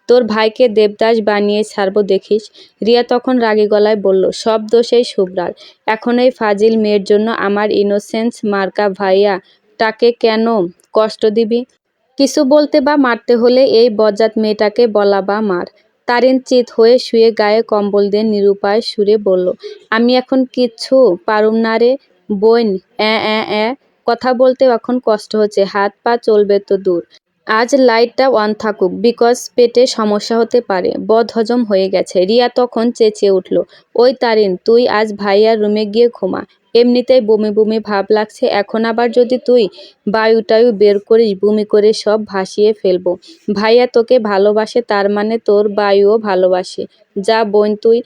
Speaker 1: তোর ভাইকে দেবদাস বানিয়ে ছাড়বো দেখিস। রিয়া তখন রাগী গলায় বলল, সব দোষেই শুভ্রার। এখন এই ফাজিল মেয়ের জন্য আমার ইনোসেন্স মার্কা ভাইয়াটাকে কেন কষ্ট দিবি? কিছু বলতে বা মারতে হলে এই বজ্জাত মেয়েটাকে বলা বা মার। তারিন চিত হয়ে শুয়ে গায়ে কম্বল দিয়ে নিরুপায় সুরে বলল, আমি এখন কিচ্ছু পারুম না রে বইন। কথা বলতেও এখন কষ্ট হচ্ছে, হাত পা চলবে তো দূর। আজ লাইটটা অন থাকুক, বিকজ পেটে সমস্যা হতে পারে, বদহজম হয়ে গেছে। রিয়া তখন চেঁচিয়ে উঠল, ওই তারিন, তুই আজ ভাইয়ার রুমে গিয়ে ঘুমা। এমনিতেই বমি বমি ভাব লাগছে, এখন আবার যদি তুই বায়ুটায়ু বের করিস, বমি করে সব ভাসিয়ে ফেলবো। ভাইয়া তোকে ভালোবাসে, তার মানে তোর বায়ুও ভালোবাসে। যা বোন তুই।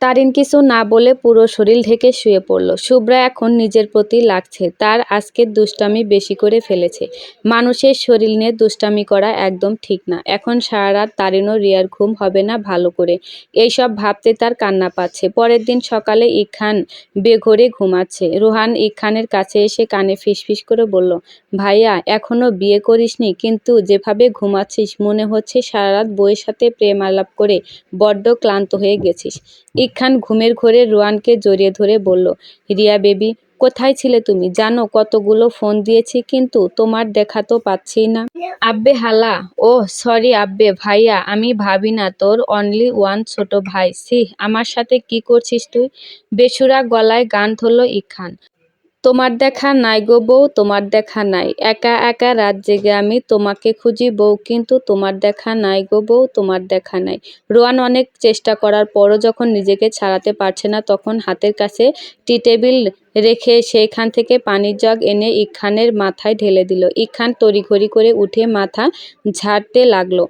Speaker 1: তারিন কিছু না বলে পুরো শরীর ঢেকে শুয়ে পড়ল। শুভ্রা এখন নিজের প্রতি লাগছে, তার আজকের দুষ্টামি বেশি করে ফেলেছে। মানুষের শরীর নিয়ে দুষ্টামি করা একদম ঠিক না। এখন সারা রাত তারিন ও রিয়ার ঘুম হবে না ভালো করে, এইসব ভাবতে তার কান্না পাচ্ছে। পরের দিন সকালে ইখান বেঘোরে ঘুমাচ্ছে। রোহান ইখানের কাছে এসে কানে ফিসফিস করে বলল, ভাইয়া, এখনো বিয়ে করিসনি, কিন্তু যেভাবে ঘুমাচ্ছিস মনে হচ্ছে সারা রাত বউয়ের সাথে প্রেম আলাপ করে বড্ড ক্লান্ত হয়ে গেছিস। ইখান ঘুমের ঘোরে রোয়ানকে জড়িয়ে ধরে বলল, রিয়া বেবি, কোথায় ছিলে তুমি? জানো কতগুলো ফোন দিয়েছি, কিন্তু তোমার দেখা তো পাচ্ছি না। আব্বে হালা। ও সরি আব্বে। ভাইয়া, আমি ভাবি না, তোর অনলি ওয়ান ছোট ভাই। সি, আমার সাথে কি করছিস তুই? বেসুরা গলায় গান ধরল ইখান। তোমার দেখা নাই গো বউ, তোমার দেখা নাই। একা একা রাত জেগে আমি তোমাকে খুঁজি বউ, কিন্তু তোমার দেখা নাই গো বউ, তোমার দেখা নাই। রোয়ান অনেক চেষ্টা করার পরও যখন নিজেকে ছাড়াতে পারছে না, তখন হাতের কাছে টি টেবিল রেখে সেইখান থেকে পানির জগ এনে ইখানের মাথায় ঢেলে দিল। ইখান তড়িঘড়ি করে উঠে মাথা ঝাড়তে লাগলো।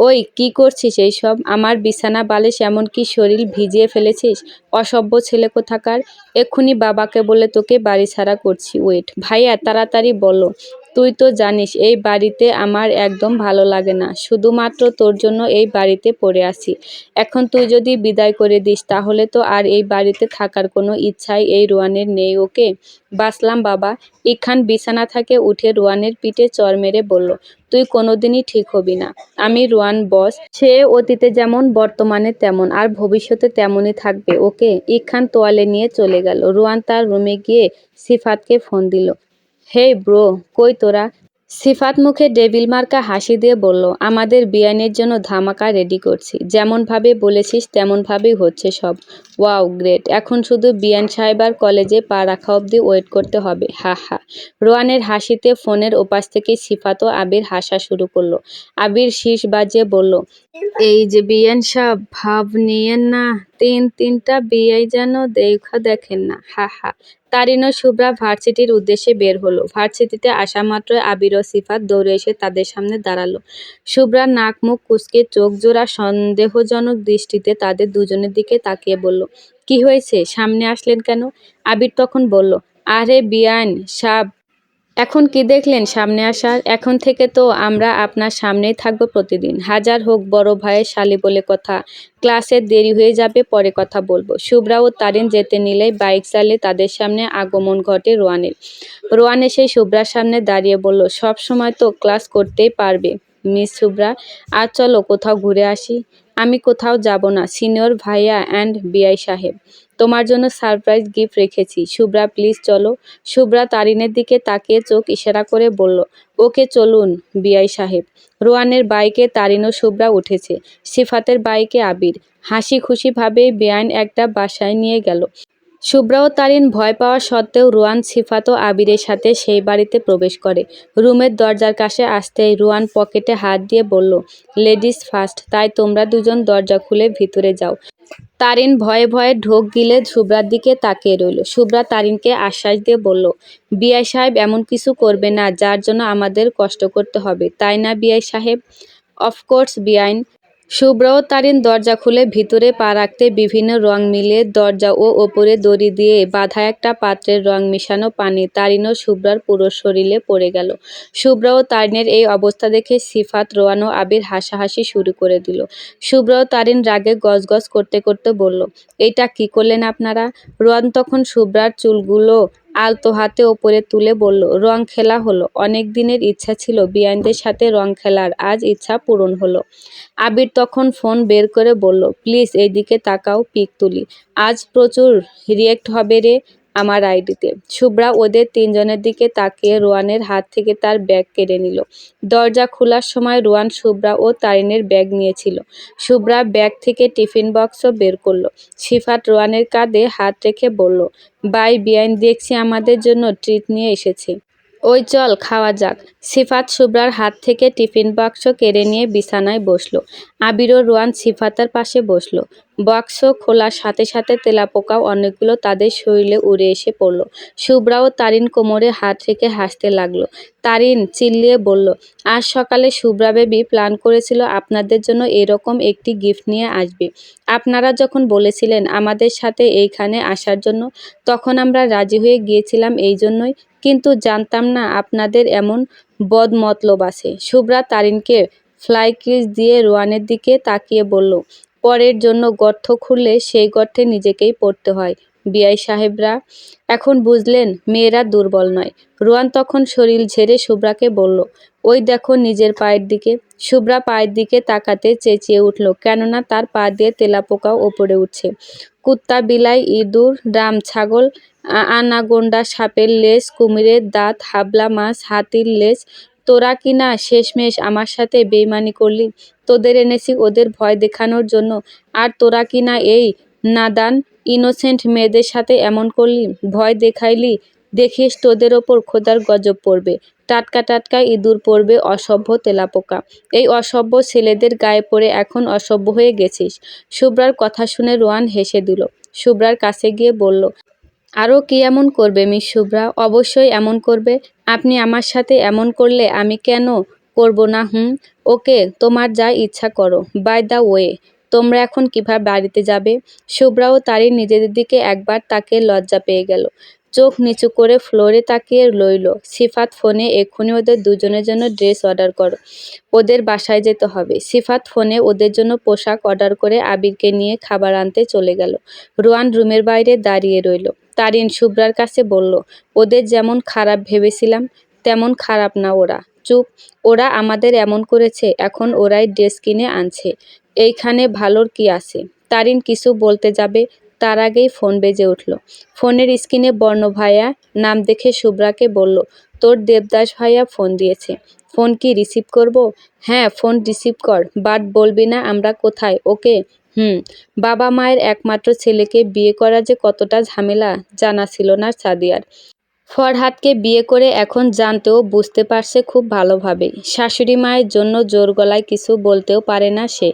Speaker 1: ওই, কি করছিস এইসব? আমার বিছানা বালিশ এমনকি শরীর ভিজিয়ে ফেলেছিস, অসভ্য ছেলে কোথাকার। এক্ষুনি বাবাকে বলে তোকে বাড়ি ছাড়া করছি। ওয়েট। ভাইয়া, তাড়াতাড়ি বলো। তুই তো জানিস এই বাড়িতে আমার একদম ভালো লাগে না, শুধুমাত্র তোর জন্য এই বাড়িতে পড়ে আছি। এখন তুই যদি বিদায় করে দিস, তাহলে তো আর এই বাড়িতে থাকার কোনো ইচ্ছাই এই রোয়ানের নেই। ওকে, বাসলাম বাবা। ইখান বিছানা থেকে উঠে রোয়ানের পিঠে চড় মেরে বলল, তুই কোনোদিনই ঠিক হবি না। আমি রোয়ান বস, সে অতীতে যেমন বর্তমানে তেমন, আর ভবিষ্যতে তেমনই থাকবে। ওকে। ইখান তোয়ালে নিয়ে চলে গেল। রোয়ান তার রুমে গিয়ে সিফাতকে ফোন দিল। হেই ব্রো, কই তোরা? সিফাত মুখে ডেভিল মার্কা হাসি দিয়ে বলল, আমাদের বিয়ানের জন্য ধামাকা রেডি করছি। যেমনভাবে বলেছিস তেমনভাবেই হচ্ছে সব। Wow, great. এখন শুধু বিয়ান সাহেব আর কলেজে পা রাখা অবধি ওয়েট করতে হবে। হা হা। রোয়ানের হাসিতে ফোনের ওপাশ থেকে সিফাত ও আবির হাসা শুরু করলো। আবির শীষ বাজিয়ে বলল, এই যে বিয়ান সাহেব, ভাব নিয়েন না। তিনটা বিয়াই যেন দেখা দেখেন না। হা হা। তারিন ও শুভ্রা ভার্সিটির উদ্দেশ্যে বের হলো। ভার্সিটিতে আসা মাত্রই আবির ও সিফাত দৌড়ে এসে তাদের সামনে দাঁড়ালো। শুভ্রা নাক মুখ কুঁচকে চোখ জোড়া সন্দেহজনক দৃষ্টিতে তাদের দুজনের দিকে তাকিয়ে বলল, কি হয়েছে, সামনে আসলেন কেন? আবির তখন বলল, আরে বিয়ান সাব, এখন কি দেখলেন সামনে আসার? এখন থেকে তো আমরা আপনার সামনেই থাকবো প্রতিদিন। হাজার হোক বড় ভাইয়ের শালি বলে কথা। ক্লাসের দেরি হয়ে যাবে, পরে কথা বলবো। শুভ্রা ও তারিন যেতে নিলেই বাইক চালিয়ে তাদের সামনে আগমন ঘটে রোয়ানের। রোয়ান এসে শুভ্রার সামনে দাঁড়িয়ে বলল, সব সময় তো ক্লাস করতেই পারবে মিস শুভ্রা, আর চলো কোথাও ঘুরে আসি। আমি কোথাও যাব না সিনিয়র ভাইয়া অ্যান্ড বিআই সাহেব, তোমার জন্য সারপ্রাইজ গিফট রেখেছি। শুভ্রা প্লিজ চলো। শুভ্রা তারিনের দিকে তাকিয়ে চোখ ইশারা করে বলল, ওকে চলুন বিআই সাহেব। রোয়ানের বাইকে তারিন ও শুভ্রা উঠেছে, সিফাতের বাইকে আবির। হাসি খুশিভাবেই বেআইন একটা বাসায় নিয়ে গেল। শুভ্রা ও তারিন ভয় পাওয়া সত্ত্বেও রোয়ান, সিফাত ও আবিরের সাথে সেই বাড়িতে প্রবেশ করে। রুমের দরজার কাছে আসতেই রোয়ান পকেটে হাত দিয়ে বলল, লেডিস ফার্স্ট, তাই তোমরা দুজন দরজা খুলে ভিতরে যাও। তারিন ভয়ে ভয়ে ঢোক গিলে শুভ্রার দিকে তাকিয়ে রইল। শুভ্রা তারিনকে আশ্বাস দিয়ে বলল, বিআই সাহেব এমন কিছু করবে না যার জন্য আমাদের কষ্ট করতে হবে, তাই না বিআই সাহেব? অফকোর্স বিআইন। শুভ্রা ও তারিন দরজা খুলে ভিতরে পা রাখতে বিভিন্ন রং মিলিয়ে দরজা ও ওপরে দড়ি দিয়ে বাঁধা একটা পাত্রের রং মিশানো পানি তারিন ও শুভ্রার পুরো শরীরে পড়ে গেল। শুভ্রা ও তারিনের এই অবস্থা দেখে সিফাত, রোয়ান ও আবির হাসাহাসি শুরু করে দিল। শুভ্রা ও তারিন রাগে গজগজ করতে করতে বলল, এইটা কি করলেন আপনারা? রোয়ান তখন শুভ্রার চুলগুলো আলতো হাতে ওপরে তুলে বলল, রং খেলা হলো। অনেক দিনের ইচ্ছা ছিল বিয়ানদের সাথে রং খেলার, আজ ইচ্ছা পূরণ হলো। আবির তখন ফোন বের করে বলল, প্লিজ এইদিকে তাকাও, পিক তুলি। আজ প্রচুর রিয়েক্ট হবে রে আমার আইডিতে। শুভ্রা ওদের তিনজনের দিকে তাকিয়ে রোয়ানের হাত থেকে তার ব্যাগ কেড়ে নিল। দরজা খোলার সময় রোয়ান শুভ্রা ও তারিনের ব্যাগ নিয়েছিল। শুভ্রা ব্যাগ থেকে টিফিন বক্সও বের করলো। সিফাত রোয়ানের কাঁধে হাত রেখে বলল, বাই বিয়াইন, দেখছি আমাদের জন্য ট্রিট নিয়ে এসেছে। ওই চল খাওয়া যাক। সিফাত শুভ্রার হাত থেকে টিফিন বাক্স কেড়ে নিয়ে বিছানায় বসলো। আবির ও রোয়ান সিফাতের পাশে বসলো। বাক্স খোলার সাথে সাথে তেলাপোকাও অনেকগুলো তাদের শরীরে উড়ে এসে পড়ল। শুভ্রা ও তারিন কোমরে হাত রেখে হাসতে লাগলো। তারিন চিল্লিয়ে বলল, আজ সকালে শুভ্রা বেবি প্ল্যান করেছিল আপনাদের জন্য এরকম একটি গিফট নিয়ে আসবে। আপনারা যখন বলেছিলেন আমাদের সাথে এইখানে আসার জন্য, তখন আমরা রাজি হয়ে গিয়েছিলাম এই জন্যই, কিন্তু জানতাম না আপনাদের এমন বদমতলব আছে। শুভ্রা তারিনকে ফ্লাই কিস দিয়ে রোয়ানের দিকে তাকিয়ে বলল, পরের জন্য গর্ত খুললে সেই গর্তে নিজেকেই পড়তে হয় বিআই সাহেবরা। এখন বুঝলেন মেয়েরা দুর্বল নয়। রোয়ান তখন শরীর ঝেড়ে শুভ্রাকে বলল, ওই দেখো নিজের পায়ের দিকে। শুভ্রা পায়ের দিকে তাকাতে চেঁচিয়ে উঠল, কেননা তার পা দিয়ে তেলাপোকাও ওপরে উঠছে। কুত্তা, বিলাই, ইঁদুর, রাম ছাগল, আনাগোন্ডা, সাপের লেজ, কুমিরের দাঁত, হাবলা মাছ, হাতির লেজ, তোরা কি না শেষমেশ আমার সাথে বেইমানি করলি? তোদের এনেছি ওদের ভয় দেখানোর জন্য, আর তোরা কি না এই নাদান ইনোসেন্ট মেয়েদের সাথে এমন করলি, ভয় দেখাইলি। দেখিস তোদের ওপর খোদার গজব পড়বে, টাটকা টাটকা ইঁদুর পড়বে, অসভ্য তেলাপোকা। এই অসভ্য ছেলেদের গায়ে পড়ে এখন অসভ্য হয়ে গেছিস। শুভ্রার কথা শুনে রোয়ান হেসে দিল। শুভ্রার কাছে গিয়ে বলল, আরও কি এমন করবে মিস শুভ্রা? অবশ্যই এমন করবে। আপনি আমার সাথে এমন করলে আমি কেন করব না? ওকে, তোমার যা ইচ্ছা করো। বাই দ্য ওয়ে, তোমরা এখন কিভাবে বাড়িতে যাবে? শুভ্রা ও তারিন নিজেদের দিকে একবার তাকিয়ে লজ্জা পেয়ে গেল। চোখ নিচু করে ফ্লোরে তাকিয়ে রইল। সিফাত ফোনে এক্ষুনি ওদের দুজনের জন্য ড্রেস অর্ডার করো, ওদের বাসায় যেতে হবে। সিফাত ফোনে ওদের জন্য পোশাক অর্ডার করে আবিরকে নিয়ে খাবার আনতে চলে গেল। রোয়ান রুমের বাইরে দাঁড়িয়ে রইল। তারিন শুভ্রার কাছে বলল, ওদের যেমন খারাপ ভেবেছিলাম তেমন খারাপ না ওরা। চুপ, ওরা আমাদের এমন করেছে, এখন ওরাই ড্রেস কিনে আনছে, এইখানে ভালোর কি আছে? তারিন কিছু বলতে যাবে, তার আগেই ফোন বেজে উঠল। ফোনের স্ক্রিনে বর্ণ ভাইয়া নাম দেখে শুভ্রাকে বলল, তোর দেবদাস ভাইয়া ফোন দিয়েছে। ফোন কি রিসিভ করব? হ্যাঁ, ফোন রিসিভ কর, বাট বলবি না আমরা কোথায়, ওকে? হুম। বাবা মায়ের একমাত্র ছেলেকে বিয়ে করা যে কতটা ঝামেলা জানা ছিল না সাদিয়ার। ফরহাদকে বিয়ে করে এখন জানতেও বুঝতে পারছে খুব ভালোভাবেই। শাশুড়ি মায়ের জন্য জোর গলায় কিছু বলতেও পারে না সে।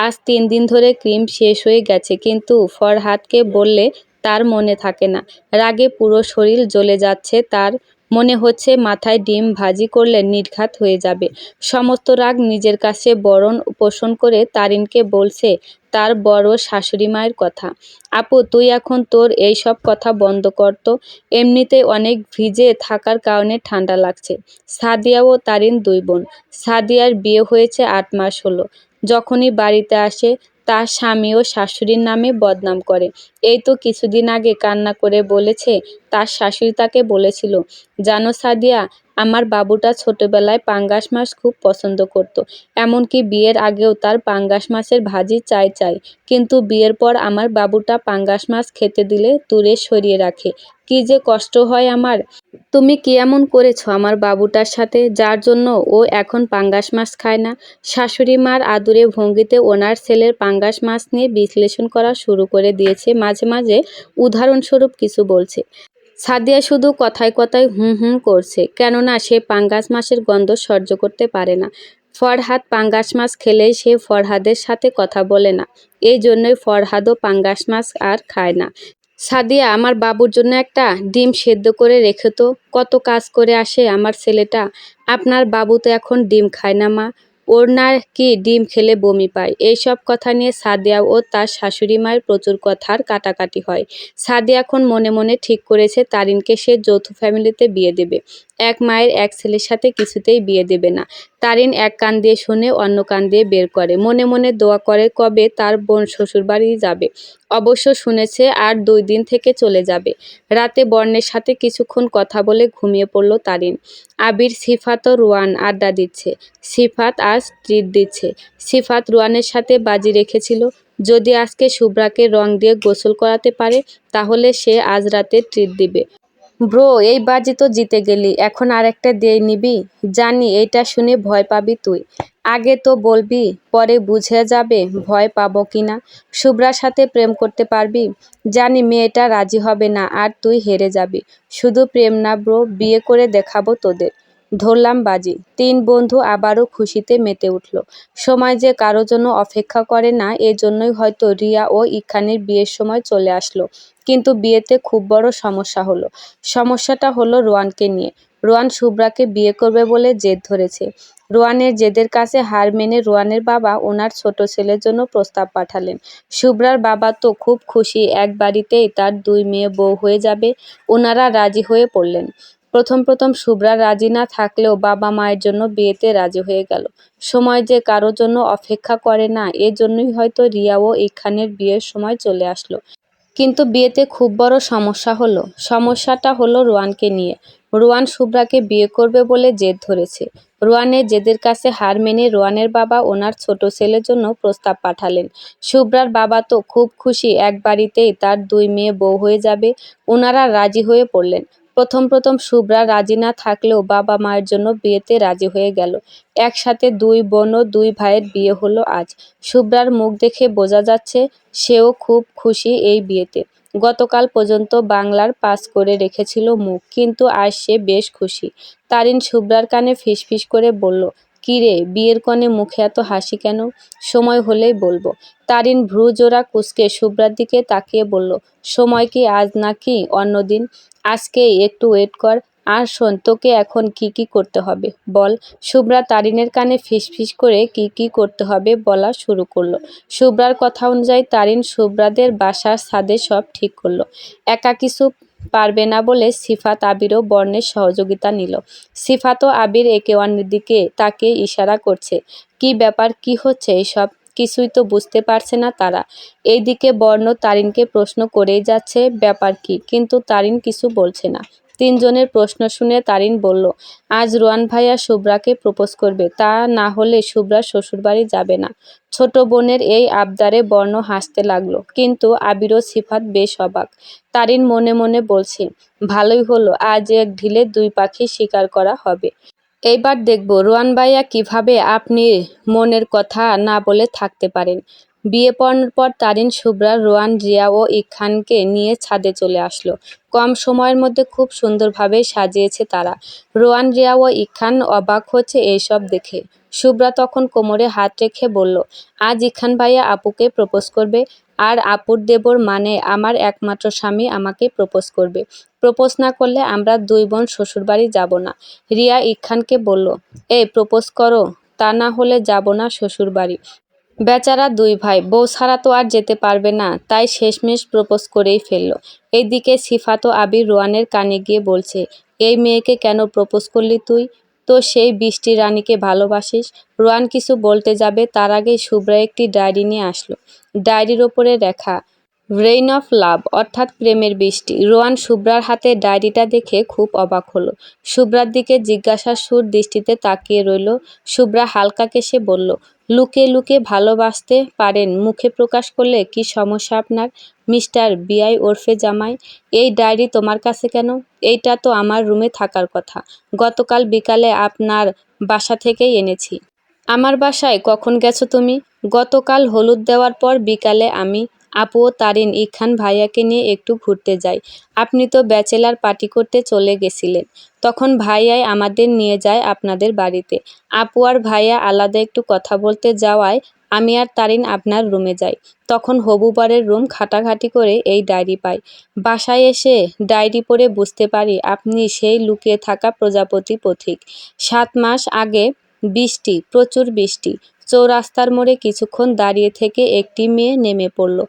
Speaker 1: আজ 3 দিন ধরে ক্রিম শেষ হয়ে গেছে, কিন্তু ফরহাদকে বললে তার মনে থাকে না। রাগে পুরো শরীর জ্বলে যাচ্ছে তার। মনে হচ্ছে মাথায় ডিম ভাজি করলে নির্ঘাত হয়ে যাবে। সমস্ত রাগ নিজের কাছে বরণ পোষণ করে তারিনকে বলছে তার বড় শাশুড়ি মায়ের কথা। আপু, তুই এখন তোর এই সব কথা বন্ধ কর তো। এমনিতেই অনেক ভিজে থাকার কারণে ঠান্ডা লাগছে। সাদিয়া ও তারিন 2 বোন। সাদিয়ার বিয়ে হয়েছে 8 মাস হলো। যখনই বাড়িতে আসে তার স্বামী ও শাশুড়ির নামে বদনাম করে। এই তো কিছুদিন আগে কান্না করে বলেছে তার শাশুড়ি তাকে বলেছিল, জানো সাদিয়া, আমার বাবুটা ছোটবেলায় পাঙ্গাস মাছ খুব পছন্দ করত। এমনকি বিয়ের আগেও তার পাঙ্গাস মাছের ভাজি চাই। কিন্তু বিয়ের পর আমার বাবুটা পাঙ্গাস মাছ খেতে দিলে দূরে সরিয়ে রাখে। কি যে কষ্ট হয় আমার। তুমি কি এমন করেছো আমার বাবুটার সাথে, যার জন্য ও এখন পাঙ্গাস মাছ খায় না? শাশুড়ি মার আদুরে ভঙ্গিতে ওনার ছেলের পাঙ্গাস মাছ নিয়ে বিশ্লেষণ করা শুরু করে দিয়েছে। মাঝে মাঝে উদাহরণস্বরূপ কিছু বলছে। সাদিয়া শুধু কথায় কথায় হুম হুম করছে, কেননা সে পাঙ্গাস মাছের গন্ধ সহ্য করতে পারে না। ফরহাদ পাঙ্গাস মাছ খেলেই সে ফরহাদের সাথে কথা বলে না। এই জন্যই ফরহাদও পাঙ্গাস মাছ আর খায় না। সাদিয়া, আমার বাবুর জন্য একটা ডিম সেদ্ধ করে রেখো তো, কত কাজ করে আসে আমার ছেলেটা। আপনার বাবু তো এখন ডিম খায় না মা, ওর না কি ডিম খেলে বমি পায়। এইসব কথা নিয়ে সাদিয়া ও তার শাশুড়ি মায়ের প্রচুর কথার কাটাকাটি হয়। সাদিয়া এখন মনে মনে ঠিক করেছে তারিনকে সে যৌথ ফ্যামিলিতে বিয়ে দেবে। এক মায়ের এক ছেলের সাথে কিছুতেই বিয়ে দেবে না। তারিন এক কান দিয়ে শুনে অন্য কান দিয়ে বের করে, মনে মনে দোয়া করে কবে তার বোন শ্বশুরবাড়ি যাবে। অবশ্য শুনেছে আর 2 দিন থেকে চলে যাবে। রাতে বর্ণের সাথে কিছুক্ষণ কথা বলে ঘুমিয়ে পড়ল তারিন। আবির, সিফাত ও রুয়ান আড্ডা দিচ্ছে। সিফাত আজ ট্রিট দিচ্ছে। সিফাত রুয়ানের সাথে বাজি রেখেছিল, যদি আজকে শুভ্রাকে রং দিয়ে গোসল করাতে পারে তাহলে সে আজ রাতে ট্রিট দিবে। ব্রো, এই বাজি তো জিতে গেলি, এখন আর একটা দিয়ে নিবি? জানি এইটা শুনে ভয় পাবি তুই। আগে তো বলবি, পরে বুঝে যাবে ভয় পাবো কিনা। শুভ্রার সাথে প্রেম করতে পারবি? জানি মেয়েটা রাজি হবে না আর তুই হেরে যাবি। শুধু প্রেম না ব্রো, বিয়ে করে দেখাবো তোদের। ধরলাম বাজি। 3 বন্ধু আবারও খুশিতে মেতে উঠল। সময় যে কারো জন্য অপেক্ষা করে না, এজন্যই হয়তো রিয়া ও ইখানের বিয়ের সময় চলে আসলো। কিন্তু বিয়েতে খুব বড় সমস্যা হলো। সমস্যাটা হলো রোয়ানকে নিয়ে। রোয়ান শুভ্রাকে বিয়ে করবে বলে জেদ ধরেছে। রোয়ানের জেদের কাছে হার মেনে রোয়ানের বাবা ওনার ছোট ছেলের জন্য প্রস্তাব পাঠালেন। শুভ্রার বাবা তো খুব খুশি, এক বাড়িতেই তার 2 মেয়ে বউ হয়ে যাবে। ওনারা রাজি হয়ে পড়লেন। প্রথম শুভ্রা রাজি না থাকলেও বাবা মায়ের জন্য বিয়েতে রাজি হয়ে গেল। সময় যে কারো জন্য অপেক্ষা করে না, এজন্যই হয়তো রিয়া ও ইখানের বিয়ের সময় চলে আসলো। কিন্তু বিয়েতে খুব বড় সমস্যা হলো। সমস্যাটা হলো রোয়ানকে নিয়ে। রোয়ান শুভ্রাকে বিয়ে করবে বলে জেদ ধরেছে। রোয়ানের জেদের কাছে হার মেনে রোয়ানের বাবা ওনার ছোট ছেলের জন্য প্রস্তাব পাঠালেন। শুভ্রার বাবা তো খুব খুশি, এক বাড়িতেই তার 2 মেয়ে বউ হয়ে যাবে। ওনারা রাজি হয়ে পড়লেন। প্রথম শুভ্রা রাজি না থাকলেও বাবা মায়ের জন্য বিয়েতে রাজি হয়ে গেল। একসাথে 2 বোন ও 2 ভাইয়ের বিয়ে হলো আজ। শুভ্রার মুখ দেখে বোঝা যাচ্ছে সেও খুব খুশি এই বিয়েতে। গতকাল পর্যন্ত বাংলার পাস করে রেখেছিল মুখ, কিন্তু আজ সে বেশ খুশি। তারিন শুভ্রার কানে ফিসফিস করে বলল, কি রে, বিয়ের কনে মুখে এত হাসি কেন? সময় হলেই বলবো। তারিন ভ্রু জোড়া কুঁচকে শুভ্রার দিকে তাকিয়ে বলল, সময় কি আজ নাকি অন্যদিন? আজকেই, একটু ওয়েট কর। আর শোন, তোকে এখন কি কি করতে হবে বল। শুভ্রা তারিনের কানে ফিসফিস করে কি কি করতে হবে বলা শুরু করলো। শুভ্রার কথা অনুযায়ী তারিন শুভ্রাদের বাসার ছাদে সব ঠিক করলো। একা কিছু পারবে না বলে সিফাত, আবির ও বর্ণের সহযোগিতা নিল। সিফাত ও আবির একে অন্যের দিকে তাকিয়ে ইশারা করছে। কি ব্যাপার, কি হচ্ছে এসব? কিছুই তো বুঝতে পারছে না তারা। এইদিকে বর্ণ তারিনকে প্রশ্ন করেই যাচ্ছে ব্যাপার কি, কিন্তু তারিন কিছু বলছে না। তিনজনের প্রশ্ন শুনে তারিন বলল, আজ রোয়ান ভাইয়া শুভ্রাকে প্রপোজ করবে, তা না হলে শুভ্রা শ্বশুরবাড়ি যাবে না। ছোট বোনের এই আবদারে বর্ণ হাসতে লাগলো, কিন্তু আবির ও সিফাত বেশ অবাক। তারিন মনে মনে বলছে, ভালোই হলো, আজ এক ঢিলে দুই পাখি শিকার করা হবে। এইবার দেখব রোয়ান ভাইয়া কিভাবে আপনি মনের কথা না বলে থাকতে পারেন। বিয়ে পড়ানোর পর তারিন, শুভ্রা, রোয়ান, রিয়া ও ইকখানকে নিয়ে ছাদে চলে আসলো। কম সময়ের মধ্যে খুব সুন্দরভাবে সাজিয়েছে তারা। রোয়ান, রিয়া ও ইকখান অবাক হচ্ছে এইসব দেখে। শুভ্রা তখন কোমরে হাত রেখে বলল, আজ ইকখান ভাইয়া আপুকে প্রপোজ করবে, আর আপুর দেবর মানে আমার একমাত্র স্বামী আমাকে প্রপোজ করবে। প্রপোজ না করলে আমরা দুই বোন শ্বশুরবাড়ি যাব না। রিয়া ইকখানকে বলল, এই প্রপোজ করো, তা না হলে যাব না শ্বশুরবাড়ি। বেচারা দুই ভাই, বউ ছাড়া তো আর যেতে পারবে না, তাই শেষমেশ প্রপোজ করেই ফেলল। এইদিকে সিফাত ও আবির রোয়ানের কানে গিয়ে বলছে, এই মেয়েকে কেন প্রপোজ করলি তুই? তো সেই বৃষ্টি রানীকে ভালোবাসিস? রোয়ান কিছু বলতে যাবে, তার আগেই শুভ্রা একটি ডায়েরি নিয়ে আসলো। ডায়েরির ওপরে লেখা, রেইন অফ লাভ, অর্থাৎ প্রেমের বৃষ্টি। রোয়ান শুভ্রার হাতে ডায়েরিটা দেখে খুব অবাক হলো। শুভ্রার দিকে জিজ্ঞাসার সুর দৃষ্টিতে তাকিয়ে রইল। শুভ্রা হালকা কেশে বলল, লুকিয়ে লুকিয়ে ভালোবাসতে পারেন, মুখে প্রকাশ করলে কি সমস্যা আপনার, মিস্টার বিআই ওরফে জামাই? এই ডায়েরি তোমার কাছে কেন? এইটা তো আমার রুমে থাকার কথা। গতকাল বিকালে আপনার বাসা থেকেই এনেছি। আমার বাসায় কখন গেছো তুমি? গতকাল হলুদ দেওয়ার পর বিকালে আমি, আপু ও তারিন ইকখান ভাইয়াকে নিয়ে একটু ঘুরতে যাই। আপনি তো ব্যাচেলার পার্টি করতে চলে গেছিলেন। তখন ভাইয়াই আমাদের নিয়ে যায় আপনাদের বাড়িতে। আপু আর ভাইয়া আলাদা একটু কথা বলতে যাওয়ায় আমি আর তারিন আপনার রুমে যাই। তখন হবু বরের রুম ঘাটাঘাটি করে এই ডায়েরি পাই। বাসায় এসে ডায়েরি পড়ে বুঝতে পারি আপনি সেই লুকিয়ে থাকা প্রজাপতি পথিক। 7 মাস আগে বৃষ্টি, প্রচুর বৃষ্টি। চৌরাস্তার মোড়ে কিছুক্ষণ দাঁড়িয়ে থেকে একটি মেয়ে নেমে পড়ল।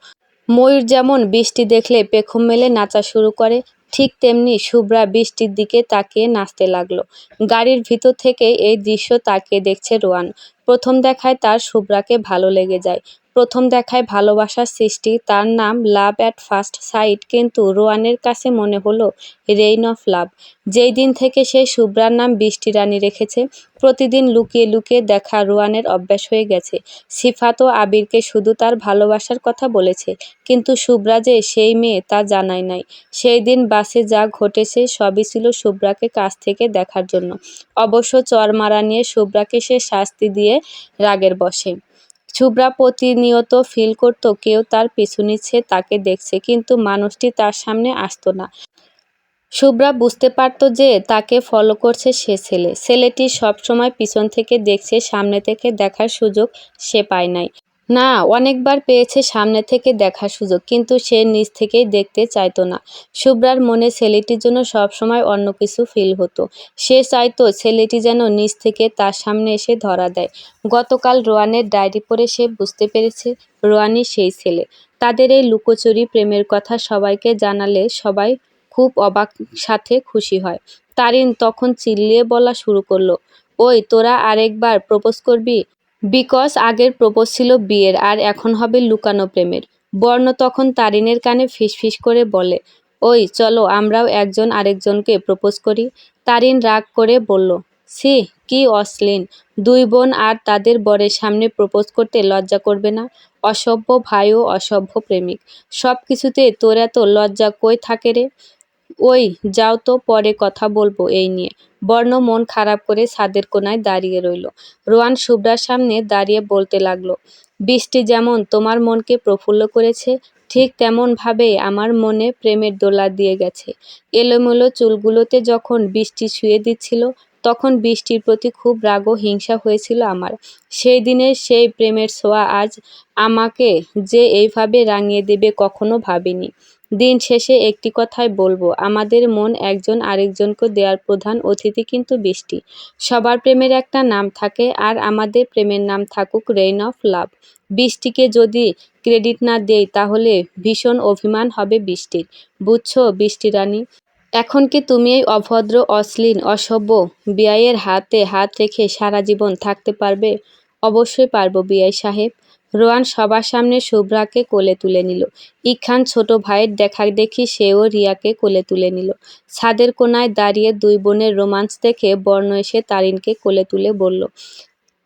Speaker 1: ময়ূর যেমন বৃষ্টি দেখলে পেখম মেলে নাচা শুরু করে, ঠিক তেমনি শুভ্রা বৃষ্টির দিকে তাকিয়ে নাচতে লাগলো। গাড়ির ভিতর থেকে এই দৃশ্য তাকিয়ে দেখছে রোয়ান। প্রথম দেখায় তার শুভ্রাকে ভালো লেগে যায়। প্রথম দেখায় ভালোবাসার সৃষ্টি, তার নাম লাভ অ্যাট ফার্স্ট সাইট, কিন্তু রোয়ানের কাছে মনে হলো রেইন অফ লাভ। যেই দিন থেকে সে শুভ্রার নাম বৃষ্টি রানী রেখেছে, প্রতিদিন লুকিয়ে লুকিয়ে দেখা রোয়ানের অভ্যাস হয়ে গেছে। সিফাত ও আবিরকে শুধু তার ভালোবাসার কথা বলেছে, কিন্তু শুভ্রা যে সেই মেয়ে তা জানায় নাই। সেই দিন বাসে যা ঘটেছে সবই ছিল শুভ্রাকে কাছ থেকে দেখার জন্য। অবশ্য চর মারা নিয়ে শুভ্রাকে সে শাস্তি দিয়ে রাগের বশে। শুভ্রা প্রতিনিয়ত ফিল করত কেউ তার পিছু নিচ্ছে, তাকে দেখছে, কিন্তু মানুষটি তার সামনে আসতো না। শুভ্রা বুঝতে পারত যে তাকে ফলো করছে সে ছেলে। ছেলেটি সবসময় পিছন থেকে দেখছে, সামনে থেকে দেখার সুযোগ সে পায় নাই। না, অনেকবার পেয়েছে সামনে থেকে দেখার সুযোগ, কিন্তু সে নিজ থেকেই দেখতে চাইতো না। শুভ্রার মনে ছেলেটির জন্য সবসময় অন্য কিছু ফিল হতো। সে চাইতো ছেলেটি যেন নিজ থেকে তার সামনে এসে ধরা দেয়। গতকাল রোয়ানের ডায়েরি পড়ে সে বুঝতে পেরেছে রোয়ানই সেই ছেলে। তাদের এই লুকোচুরি প্রেমের কথা সবাইকে জানালে সবাই খুব অবাক সাথে খুশি হয়। তারিন তখন চিল্লিয়ে বলা শুরু করলো, ওই তোরা আরেকবার প্রপোজ করবি? বিকজ আগের প্রপোজ ছিল বিয়ের, আর এখন হবে লুকানো প্রেমের। বর্ণ তখন তারিনের কানে ফিসফিস করে বলে, ওই চলো আমরাও একজন আরেকজনকে প্রপোজ করি। তারিন রাগ করে বলল, ছি, কি অশ্লীল! দুই বোন আর তাদের বরের সামনে প্রপোজ করতে লজ্জা করবে না? অসভ্য ভাই ও অসভ্য প্রেমিক। সব কিছুতে তোর এত লজ্জা কই থাকে রে? ওই যাও তো, পরে কথা বলবো এই নিয়ে। বর্ণ মন খারাপ করে ছাদের কোনায় দাঁড়িয়ে রইল। রোয়ান শুভ্রার সামনে দাঁড়িয়ে বলতে লাগলো, বৃষ্টি যেমন তোমার মনকে প্রফুল্ল করেছে, ঠিক তেমন ভাবে আমার মনে প্রেমের দোলা দিয়ে গেছে। এলোমেলো চুলগুলোতে যখন বৃষ্টি ছুঁয়ে দিচ্ছিল, তখন বৃষ্টির প্রতি খুব রাগ ও হিংসা হয়েছিল আমার। সেই দিনের সেই প্রেমের ছোঁয়া আজ আমাকে যে এইভাবে রাঙিয়ে দেবে কখনো ভাবিনি। দিন শেষে একটি কথাই বলবো, আমাদের মন একজন আরেকজনকে দেওয়ার প্রধান অতিথি কিন্তু বৃষ্টি। সবার প্রেমের একটা নাম থাকে, আর আমাদের প্রেমের নাম থাকুক রেইন অফ লাভ। বৃষ্টিকে যদি ক্রেডিট না দেই তাহলে ভীষণ অভিমান হবে বৃষ্টির। বুঝছো বৃষ্টি রানী? এখন কি তুমি এই অভদ্র, অশ্লীল, অসভ্য বিআইয়ের হাতে হাত রেখে সারা জীবন থাকতে পারবে? অবশ্যই পারবো বিআই সাহেব। রোয়ান সবার সামনে শুভ্রাকে কোলে তুলে নিল। ইখান ছোট ভাইয়ের দেখা দেখি সেও রিয়াকে কোলে তুলে নিল। ছাদের কোনায় দাঁড়িয়ে দুই বোনের রোমান্স দেখে বর্ণ এসে তারিনকে কোলে তুলে বলল,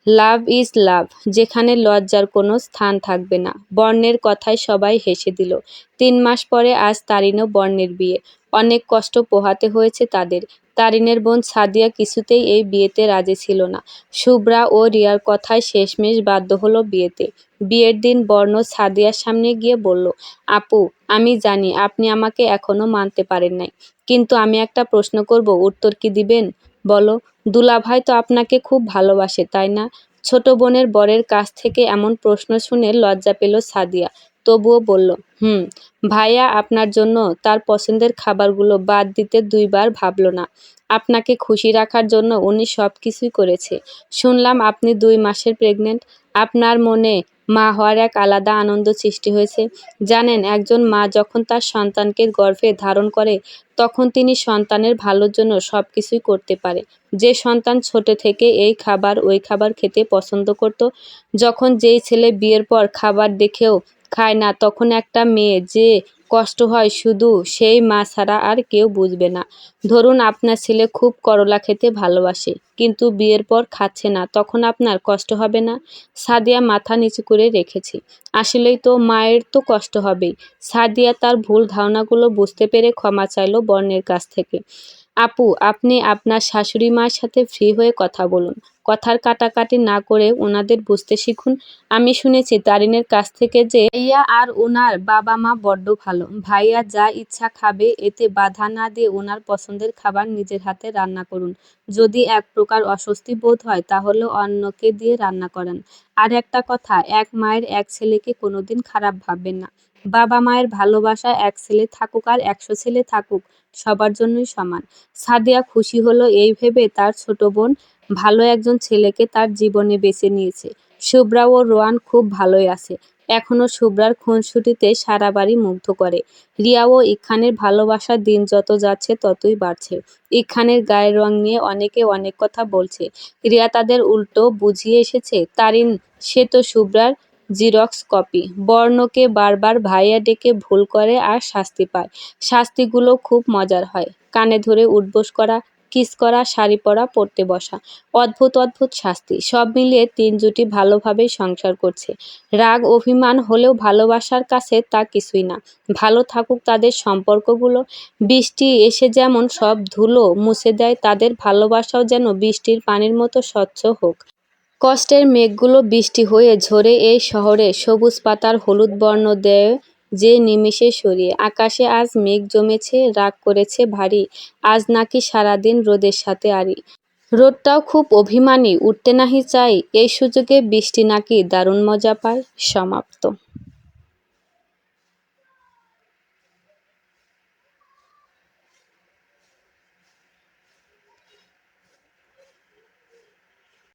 Speaker 1: লাভ ইজ লাভ, যেখানে লজ্জার কোনো স্থান থাকবে না। বর্ণের কথায় সবাই হেসে দিল। ৩ মাস পরে আজ তারিন ও বর্ণের বিয়ে। অনেক কষ্ট পোহাতে হয়েছে তাদের। তারিনের বোন সাদিয়া কিছুতেই এই বিয়েতে রাজি ছিল না। শুভ্রা ও রিয়ার কথায় শেষমেশ বাধ্য হলো বিয়েতে। বিয়ের দিন বর্ণ সাদিয়ার সামনে গিয়ে বলল, আপু, আমি জানি আপনি আমাকে এখনো মানতে পারেন নাই, কিন্তু আমি একটা প্রশ্ন করব, উত্তর কি দিবেন? বলো। দুলাভাই তো আপনাকে খুব ভালোবাসে, তাই না? ছোট বোনের বরের কাছ থেকে এমন প্রশ্ন শুনে লজ্জা পেল সাদিয়া, তবুও বলল, হুম। ভাইয়া আপনার জন্য তার পছন্দের খাবারগুলো বাদ দিতে ২ বার ভাবল না। আপনাকে খুশি রাখার জন্য উনি সব কিছুই করেছে। শুনলাম আপনি ২ মাসের প্রেগনেন্ট। আপনার মনে মা হওয়ার এক আলাদা আনন্দ সৃষ্টি হয়েছে। জানেন, একজন মা যখন তার সন্তানকে গর্ভে ধারণ করে তখন তিনি সন্তানের ভালোর জন্য সব কিছুই করতে পারে। যে সন্তান ছোট থেকে এই খাবার ওই খাবার খেতে পছন্দ করত, যখন যেই ছেলে বিয়ের পর খাবার দেখেও খায় না, তখন একটা মেয়ে যে কষ্ট হয় শুধু সেই মা ছাড়া আর কেউ বুঝবে না। ধরুন আপনার ছেলে খুব করলা খেতে ভালোবাসে, কিন্তু বিয়ের পর খাচ্ছে না, তখন আপনার কষ্ট হবে না? সাদিয়া মাথা নিচু করে রেখেছে। আসলেই তো, মায়ের তো কষ্ট হবেই। সাদিয়া তার ভুল ধারণাগুলো বুঝতে পেরে ক্ষমা চাইল বর্ণের কাছ থেকে। আপু, আপনি আপনার শাশুড়ি মায়ের সাথে ফ্রি হয়ে কথা বলুন। কথার কাটাকাটি না করে ওনাদের বুঝতে শিখুন। আমি শুনেছি তারিনের কাছ থেকে যে ভাইয়া আর ওনার বাবা মা বড্ড ভালো। ভাইয়া যা ইচ্ছা খাবে, এতে বাধা না দিয়ে ওনার পছন্দের খাবার নিজের হাতে রান্না করুন। যদি এক প্রকার অস্বস্তি বোধ হয় তাহলে অন্যকে দিয়ে রান্না করান। আর একটা কথা, এক মায়ের এক ছেলেকে কোনোদিন খারাপ ভাববেন না। বাবা মায়ের ভালোবাসা এক ছেলে থাকুক আর ১০০ ছেলে থাকুক, সবার জন্যই সমান। সাদিয়া খুশি হলো এই ভেবে তার ছোট বোন ভালো একজন ছেলেকে তার জীবনে বেছে নিয়েছে। শুভ্রা ও রোয়ান খুব ভালোই আছে। এখনো শুভ্রার খুনসুটিতে সারা বাড়ি মুগ্ধ করে। রিয়া ও ইখানের ভালোবাসার দিন যত যাচ্ছে ততই বাড়ছে। ইখানের গায়ের রং নিয়ে অনেকে অনেক কথা বলছে। রিয়া তাদের উল্টো বুঝিয়ে এসেছে, তারিন সে তো শুভ্রার জিরক্স কপি। বর্ণকে বারবার ভাইয়া ডেকে ভুল করে আর শাস্তি পায়। শাস্তিগুলো খুব মজার হয়। কানে ধরে উঠবোস করা, কিস করা, শাড়ি পরা, পড়তে বসা। অদ্ভুত অদ্ভুত শাস্তি। সব মিলিয়ে ৩ জুটি ভালোভাবেই সংসার করছে। রাগ অভিমান হলেও ভালোবাসার কাছে তা কিছুই না। ভালো থাকুক তাদের সম্পর্কগুলো। বৃষ্টি এসে যেমন সব ধুলো মুছে দেয়, তাদের ভালোবাসাও যেন বৃষ্টির পানির মতো স্বচ্ছ হোক। কষ্টের মেঘগুলো বৃষ্টি হয়ে ঝরে এই শহরে সবুজ পাতার হলুদ বর্ণ দেয় যে নিমিষে সরিয়ে। আকাশে আজ মেঘ জমেছে, রাগ করেছে ভারী, আজ নাকি সারাদিন রোদের সাথে আড়ি। রোদটাও খুব অভিমানী, উঠতে নাহি চাই, এই সুযোগে বৃষ্টি নাকি দারুণ মজা পায়। সমাপ্ত।